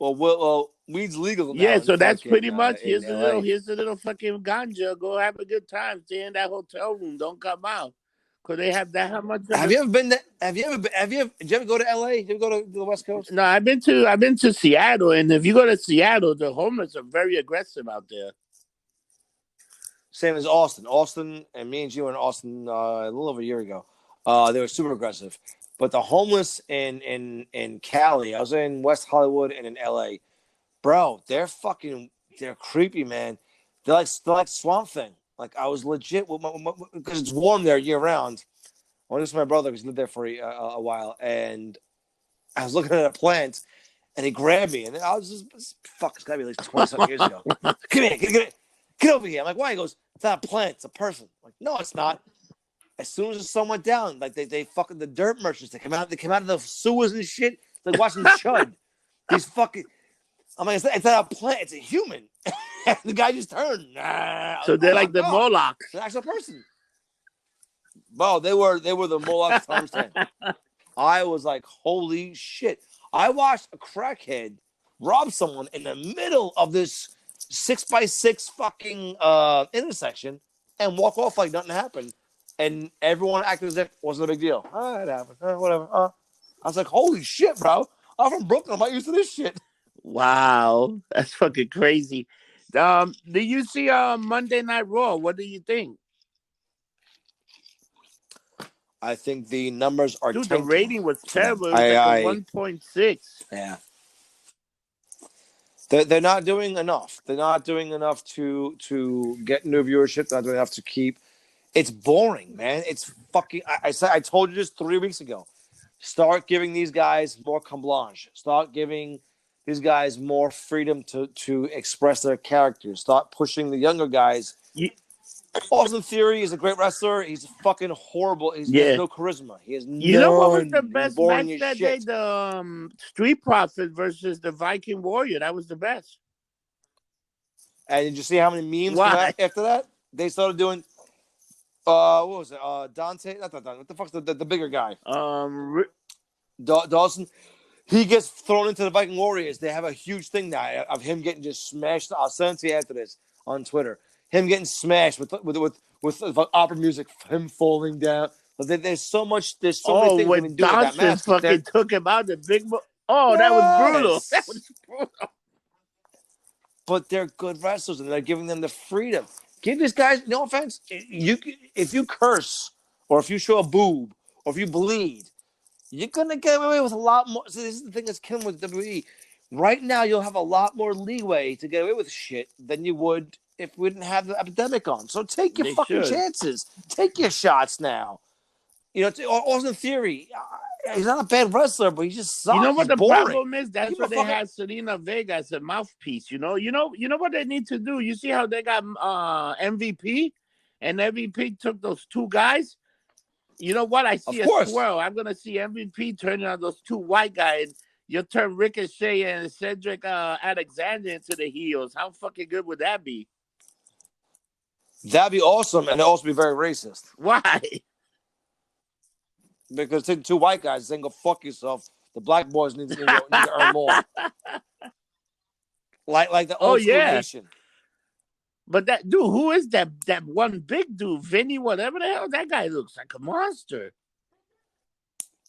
Well, weed's legal now. Yeah, so that's pretty much. Here's a little fucking ganja. Go have a good time. Stay in that hotel room. Don't come out. Cause they have that how much. Have you ever been? Did you ever go to LA? Did you ever go to the West Coast? No, I've been to Seattle, and if you go to Seattle, the homeless are very aggressive out there. Same as Austin. Austin and me and you were in Austin a little over a year ago. They were super aggressive, but the homeless in Cali, I was in West Hollywood and in LA, bro. They're creepy, man. They're like Swamp Thing. Like, I was legit because it's warm there year round. I went to my brother because he lived there for a while, and I was looking at a plant, and he grabbed me, and I was just fuck. It's gotta be at least 20-something years ago. Come here, get over here. I'm like, why? He goes, it's not a plant, it's a person. I'm like, no, it's not. As soon as the sun went down, like they fucking the dirt merchants, they came out of the sewers and shit. It's like watching Chud. These fucking. I'm like, it's not a plant, it's a human. And the guy just turned. So they're like the Molochs. It's an actual person. Well, they were the Molochs times 10. I was like, holy shit. I watched a crackhead rob someone in the middle of this 6x6 fucking intersection and walk off like nothing happened. And everyone acted as if it wasn't a big deal. It happened. Whatever. I was like, holy shit, bro. I'm from Brooklyn. I'm not used to this shit. Wow. That's fucking crazy. Do you see Monday Night Raw? What do you think? I think the numbers are Dude, tanking. the rating was terrible. It was like 1.6. Yeah. They're not doing enough. They're not doing enough to get new viewership. They're not doing enough to keep. It's boring, man. It's fucking. I told you this 3 weeks ago. Start giving these guys more carte blanche. Start giving these guys more freedom to express their characters. Start pushing the younger guys. Austin Theory is a great wrestler. He's fucking horrible. He has no charisma. He has You know what was the best match that day? The Street Profit versus the Viking Warrior. That was the best. And did you see how many memes came out after that? They started doing. What was it? Dante? Not Dante. What the fuck's the bigger guy? Dawson. He gets thrown into the Viking Warriors. They have a huge thing now of him getting just smashed. I'll send it to you after this on Twitter. Him getting smashed with opera music, him falling down. But there's so much. There's so many things we can do with that match. Fucking took him out. The big. That was brutal. That was brutal. But they're good wrestlers, and they're giving them the freedom. Give these guys, no offense, if you curse, or if you show a boob, or if you bleed, you're going to get away with a lot more. So this is the thing that's killing with WWE. Right now, you'll have a lot more leeway to get away with shit than you would if we didn't have the epidemic on. So take your chances. Take your shots now. Austin Theory, He's not a bad wrestler, but he just sucks. You know what He's the boring. problem is? That's what they had Selena Vega as a mouthpiece. You know what they need to do. You see how they got MVP, and MVP took those two guys. You know what? I see a swirl. I'm gonna see MVP turning on those two white guys. You'll turn Ricochet and Cedric Alexander into the heels. How fucking good would that be? That'd be awesome, and it'd also be very racist. Why? Because taking two white guys saying go fuck yourself. The black boys need to earn more. Like the old school nation. But that dude, who is that one big dude? Vinny, whatever the hell, that guy looks like a monster.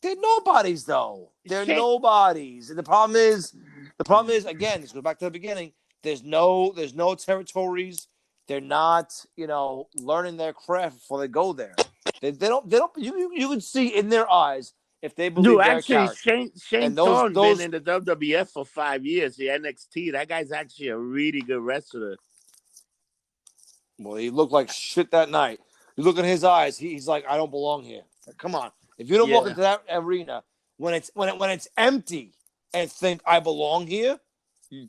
They're nobodies, though. They're nobodies. And the problem is, again, this goes back to the beginning. There's no territories. They're not, learning their craft before they go there. They don't. You can see in their eyes if they believe their character. Shane Thorne been in the WWF for 5 years. The NXT. That guy's actually a really good wrestler. Well, he looked like shit that night. You look at his eyes. He's like, I don't belong here. Like, come on. If you don't walk into that arena when it's empty and think I belong here,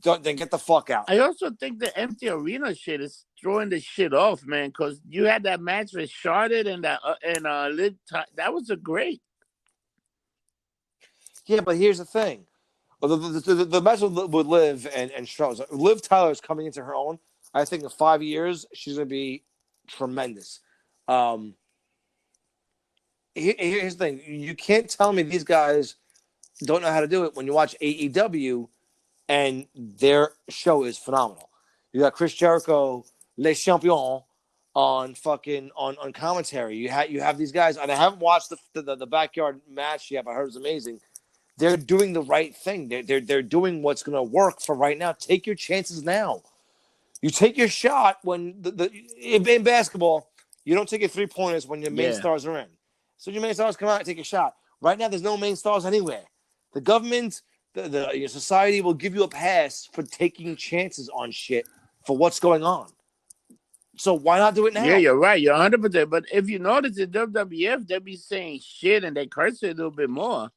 then get the fuck out. I also think the empty arena shit is throwing the shit off, man. Because you had that match with Charlotte and Liv. That was a great. Yeah, but here's the thing: the match with Liv and Charlotte. Liv Tyler is coming into her own. I think in 5 years she's going to be tremendous. Here's the thing: you can't tell me these guys don't know how to do it when you watch AEW, and their show is phenomenal. You got Chris Jericho, Les Champions, on commentary. You have these guys, and I haven't watched the backyard match yet, but I heard it was amazing. They're doing the right thing. They're doing what's going to work for right now. Take your chances now. You take your shot when in basketball, you don't take your 3-pointers when your main stars are in. So your main stars come out and take a shot. Right now, there's no main stars anywhere. The government, your society will give you a pass for taking chances on shit for what's going on. So why not do it now? Yeah, you're right. You're 100%. But if you notice in WWF, they be saying shit and they curse it a little bit more.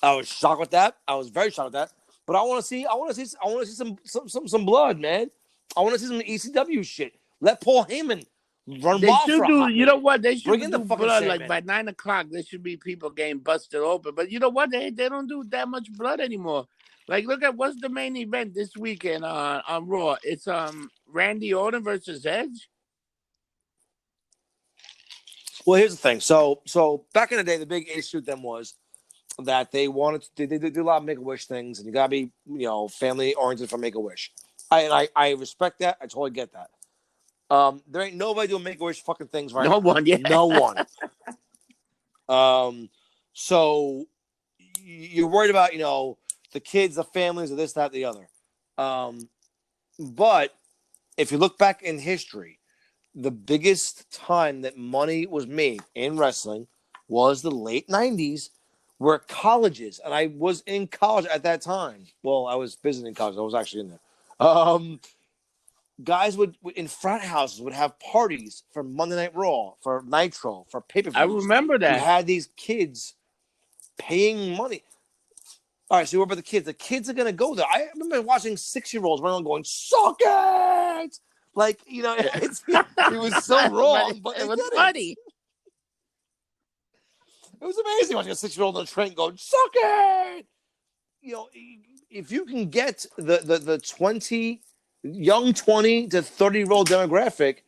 I was shocked with that. I was very shocked with that. But I want to see some blood, man. I want to see some ECW shit. Let Paul Heyman run wild for a hot minute. You know what? They should do blood like by 9 o'clock. There should be people getting busted open. But you know what? They don't do that much blood anymore. Like, look at what's the main event this weekend on Raw. It's Randy Orton versus Edge. Well, here's the thing. So back in the day, the big issue with them was that they wanted to they do a lot of Make-A-Wish things, and you gotta be family oriented for Make-A-Wish. I respect that. I totally get that. There ain't nobody doing Make-A-Wish fucking things right now. No one, yeah. No one. So you're worried about the kids, the families, or this, that, the other. But if you look back in history, the biggest time that money was made in wrestling was the late 90s, where colleges, and I was in college at that time. Well, I was visiting college. I was actually in there. Guys would in frat houses would have parties for Monday Night Raw, for Nitro, for pay-per-views. I remember that. You had these kids paying money. All right, so what about the kids? The kids are going to go there. I remember watching 6-year-olds running around going, suck it! Like, it was so wrong, but it was funny. It was amazing watching a 6-year-old on a train going, suck it! If you can get the 20 to 30-year-old demographic,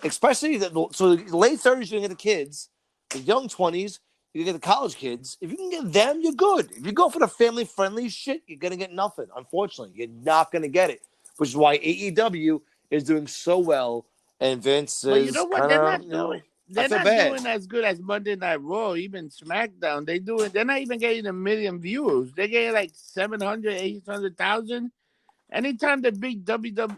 especially the late 30s, you're going to get the kids, the young 20s, you get the college kids. If you can get them, you're good. If you go for the family-friendly shit, you're going to get nothing. Unfortunately, you're not going to get it, which is why AEW is doing so well, and Vince is you know what? They're not doing. They're not doing as good as Monday Night Raw, even SmackDown. They're not even getting 1 million views. They get like 700, 800,000. Anytime they beat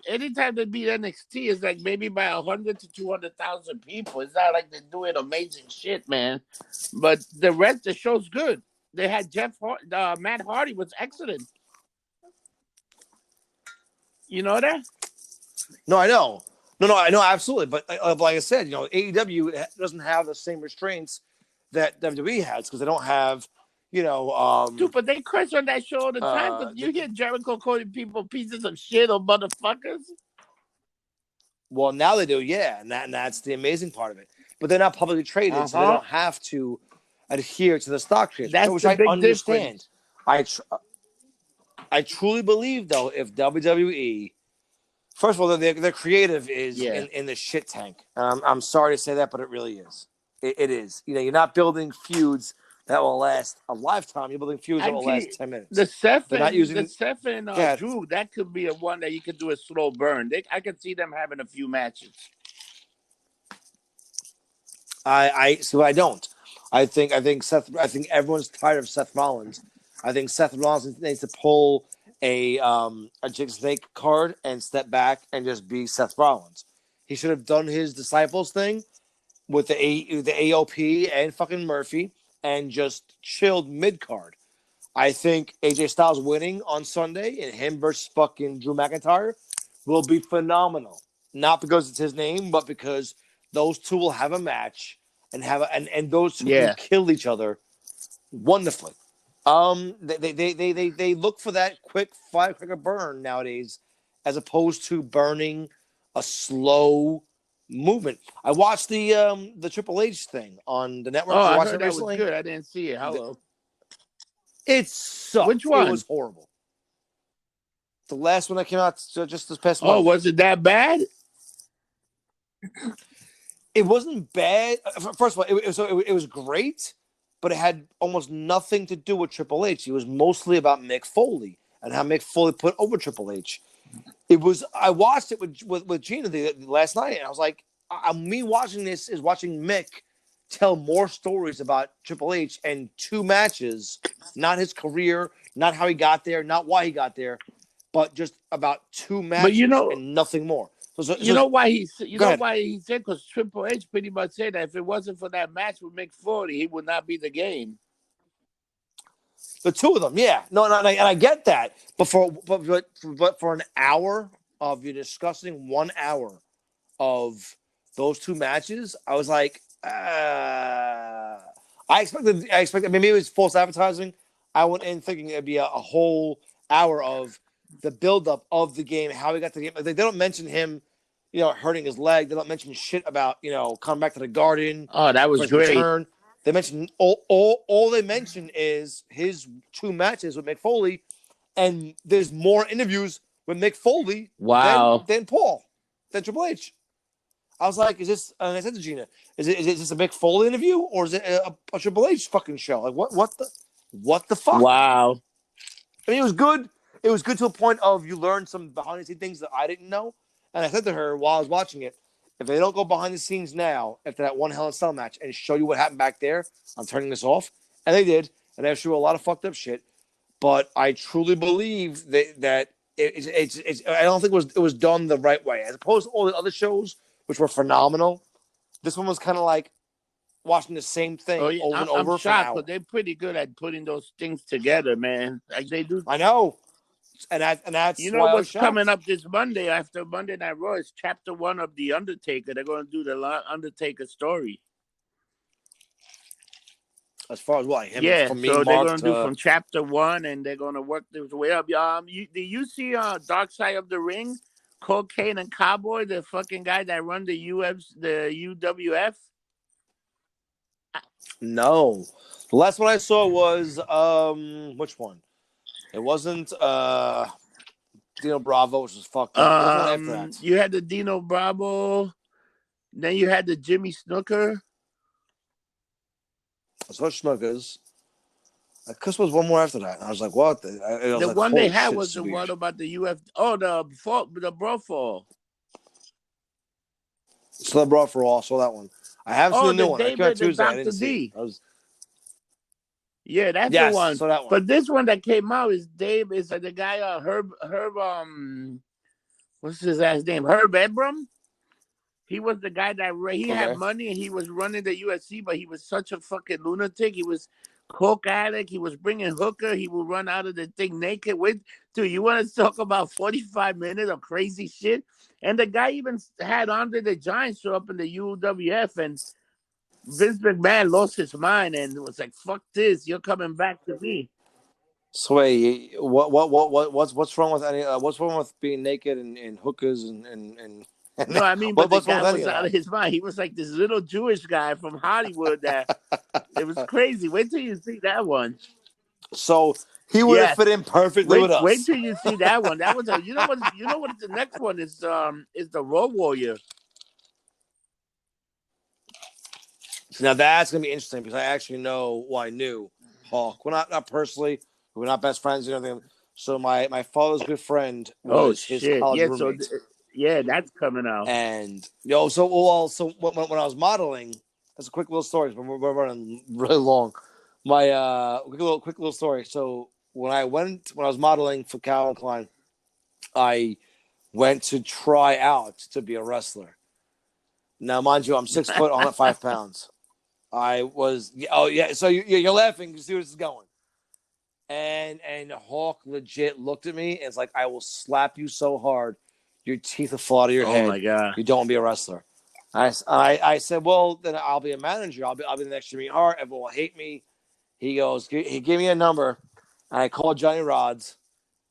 anytime they beat NXT, it's like maybe by 100 to 200,000 people. It's not like they're doing amazing shit, man. But the show's good. They had Matt Hardy was excellent. You know that? No, I know. No, I know absolutely. But like I said, AEW doesn't have the same restraints that WWE has because they don't have, Dude, but they crush on that show all the time because you hear Jericho calling people pieces of shit or motherfuckers. Well, now they do, yeah, and that's the amazing part of it. But they're not publicly traded, so they don't have to adhere to the stock transfer, That's which the I big understand. difference. I truly believe, though, if WWE, first of all, their creative is in the shit tank. I'm sorry to say that, but it really is. It is. You're not building feuds that will last a lifetime. You're building feuds that will last 10 minutes. The Seth They're not using and Drew, that could be a one that you could do a slow burn. I could see them having a few matches. I don't. I think everyone's tired of Seth Rollins. I think Seth Rollins needs to pull a Jig Snake card and step back and just be Seth Rollins. He should have done his Disciples thing with the AOP and fucking Murphy and just chilled mid card. I think AJ Styles winning on Sunday and him versus fucking Drew McIntyre will be phenomenal. Not because it's his name, but because those two will have a match and and those two will kill each other wonderfully. They look for that quick firecracker burn nowadays, as opposed to burning a slow movement. I watched the Triple H thing on the network. Oh, I heard that was good. I didn't see it. Hello. It sucked. Which one? It was horrible. The last one that came out just this past month. Oh, was it that bad? It wasn't bad. First of all, it was great, but it had almost nothing to do with Triple H. It was mostly about Mick Foley and how Mick Foley put over Triple H. I watched it with Gina last night, and I was like, me watching this is watching Mick tell more stories about Triple H and two matches, not his career, not how he got there, not why he got there, but just about two matches and nothing more. You know why he said because Triple H pretty much said that if it wasn't for that match with Mick Foley, he would not be the game. The two of them, yeah, no, and I get that, but for an hour of you discussing 1 hour of those two matches, I was like, I expected maybe it was false advertising. I went in thinking it'd be a whole hour of the buildup of the game, how he got to the game. They don't mention him, hurting his leg. They don't mention shit about, coming back to the Garden. Oh, that was great. Return. They mentioned all they mention is his two matches with Mick Foley, and there's more interviews with Mick Foley than Triple H. I was like, is this? And I said to Gina, is this a Mick Foley interview or is it a Triple H fucking show? Like what the fuck? Wow. I mean, it was good. It was good to a point of you learned some behind the scenes things that I didn't know. And I said to her while I was watching it, if they don't go behind the scenes now after that one Hell in a Cell match and show you what happened back there, I'm turning this off. And they did. And they showed a lot of fucked up shit. But I truly believe that it's I don't think it was done the right way. As opposed to all the other shows, which were phenomenal, this one was kind of like watching the same thing over and over. I'm shocked, but they're pretty good at putting those things together, man. Like they do. I know. And that's what's coming up this Monday after Monday Night Raw is Chapter 1 of The Undertaker. They're going to do the Undertaker story. As far as what? Him so they're going to do from Chapter 1, and they're going to work their way up. Did you see Dark Side of the Ring? Cocaine and Cowboy, the fucking guy that run the UWF? No. The last one I saw was, which one? It wasn't Dino Bravo, which was fucked up. After that? You had the Dino Bravo. Then you had the Jimmy Snooker. I saw Snookers. I guess was one more after that. And I was like, what? The one they had was the one about the UF. Oh, the Brawl Fall. So the Brawl for All. I saw that one. I haven't seen the new one. I came out Tuesday. I didn't see it. Yeah, that's the one. So that one. But this one that came out is Dave. Is the guy Herb? What's his last name? Herb Ebram. He was the guy that he had money and he was running the UFC, but he was such a fucking lunatic. He was coke addict. He was bringing hooker. He would run out of the thing naked. Dude, you want to talk about 45 minutes of crazy shit? And the guy even had Andre the Giant show up in the UWF, and Vince McMahon lost his mind and was like, "Fuck this! You're coming back to me." So wait, what's wrong with any? What's wrong with being naked and hookers and No, I mean, but the what's wrong guy with any was of out that? of his mind. He was like this little Jewish guy from Hollywood that it was crazy. Wait till you see that one. So he would have Yes. fit in perfectly with Wait us. till you see that one. That was a you know what the next one is the Road Warrior. So now that's gonna be interesting because I actually know, well, I knew Hawk. Well, not personally. We're not best friends or anything. So my father's good friend Oh was his shit. college Yeah, roommate. yeah, that's coming out. And so when I was modeling, that's a quick little story. We're running really long. My quick little story. So when I was modeling for Calvin Klein, I went to try out to be a wrestler. Now, mind you, I'm 6 foot, 105 pounds. I was, oh yeah. So you're laughing. You see where this is going. And Hawk legit looked at me and it's like, I will slap you so hard, your teeth will fall out of your Oh head. my god. You don't want to be a wrestler. I said, well, then I'll be a manager. I'll be the next Jimmy Hart. Everyone will hate me. He gave me a number. And I called Johnny Rods.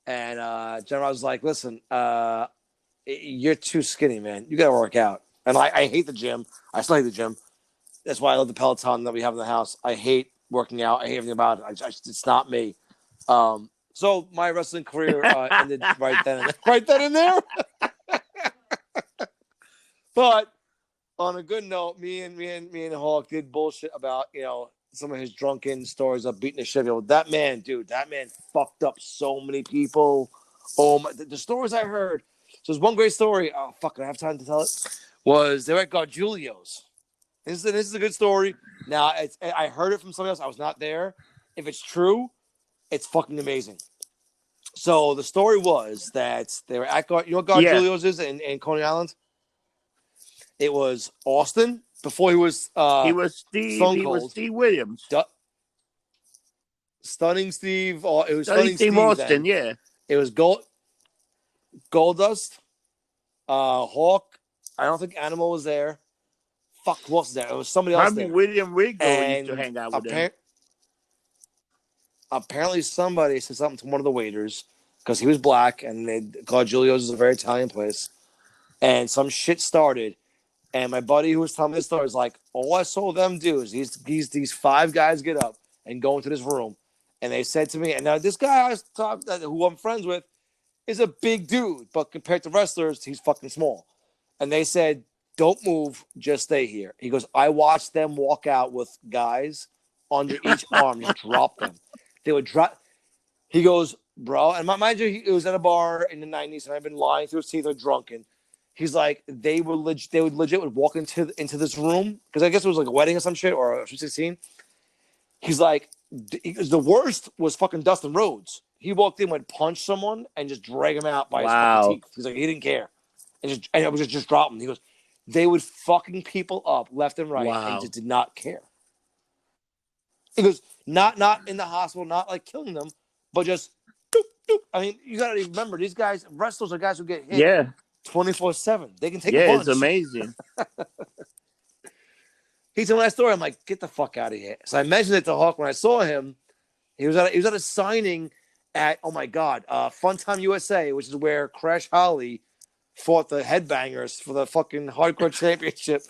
And Johnny Rods was like, listen, you're too skinny, man. You got to work out. And I hate the gym. I still hate the gym. That's why I love the Peloton that we have in the house. I hate working out. I hate everything about it. It's not me. So my wrestling career ended right then and there. But on a good note, me and Hawk did bullshit about some of his drunken stories of beating the shit out of that man, dude. That man fucked up so many people. Oh my, the stories I heard. So there's one great story. Oh fuck, I have time to tell it. Was they were at Gargiulo's. This is a good story. Now I heard it from somebody else. I was not there. If it's true, it's fucking amazing. So the story was that they were at you know what Yeah. Gargiulo's is in Coney Island. It was Austin before he was Stone He was Cold, Steve Williams. Stunning Steve. It was Sonny Stunning Steve Steve Austin, then. yeah. It was Goldust, Hawk. I don't think Animal was there. Fuck, who else was there? It was somebody else Probably there. William Regal used to And hang out with him. apparently somebody said something to one of the waiters because he was black and Claude Giulio's is a very Italian place. And some shit started. And my buddy who was telling me this story was like, all I saw them do is these five guys get up and go into this room. And they said to me, and now this guy who I'm friends with is a big dude, but compared to wrestlers, he's fucking small. And they said, don't move, just stay here. He goes, I watched them walk out with guys under each arm, just drop them. They would drop. He goes, bro, and mind you, it was at a bar in the 90s, and I've been lying through his teeth or drunken. He's like, they would legit walk into this room, because I guess it was like a wedding or some shit, or a 16. He's like, the worst was fucking Dustin Rhodes. He walked in, would punch someone, and just drag him out by his fucking teeth. He's like, he didn't care. And I was just drop him. He goes, they would fucking people up left and right and just did not care. He goes, not in the hospital, not like killing them, but just doop, doop. I mean, you gotta remember, these guys, wrestlers are guys who get hit 24/7. They can take a punch. It's amazing. He told me that story. I'm like, get the fuck out of here. So I mentioned it to Hawk when I saw him. He was at a signing at, oh my God, Funtime USA, which is where Crash Holly fought the Headbangers for the fucking Hardcore Championship.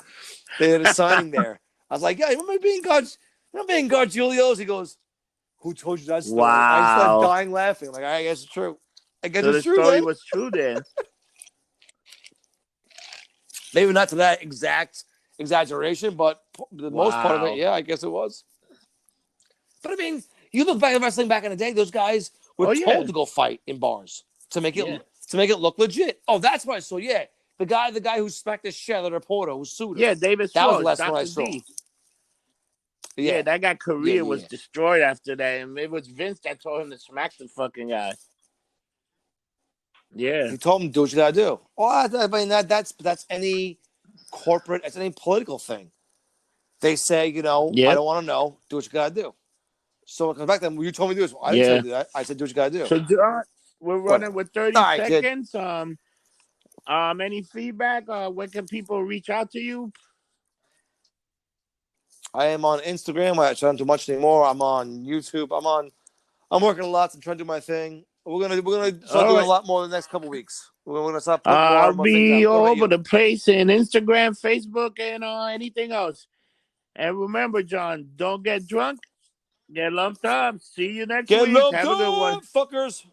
They had a signing there. I was like, yeah, remember being Gargiulo's? He goes, who told you that story? Wow. I just started dying laughing. I'm like, I guess it's true. I guess it's true. The story was true then. Maybe not to that exact exaggeration, but the most part of it, yeah, I guess it was. But I mean, you look back at wrestling back in the day; those guys were told to go fight in bars to make it look legit. Oh, that's why I saw. Yeah, the guy who smacked the shit out of the reporter who sued him. Yeah, David That was Schwartz, the last Dr. one I saw. D. Yeah, that guy's career was destroyed after that, and it was Vince that told him to smack the fucking guy. Yeah, he told him do what you gotta do. Well, I mean that's any corporate, it's any political thing. They say, I don't want to know. Do what you gotta do. So it comes back then. You told me to do this. Well, I didn't say to do that. I said do what you gotta do. So we're running with 30 seconds. Kid. Any feedback? Where can people reach out to you? I am on Instagram. I don't do much anymore. I'm on YouTube. I'm working a lot. I'm trying to do my thing. We're gonna start All doing a right. lot more in the next couple weeks. We're gonna start putting more I'll and more things out. be What all about over you? the place in Instagram, Facebook, and anything else. And remember, John, don't get drunk. Get lumped up. See you next Get week. loved Have a good one. up, fuckers.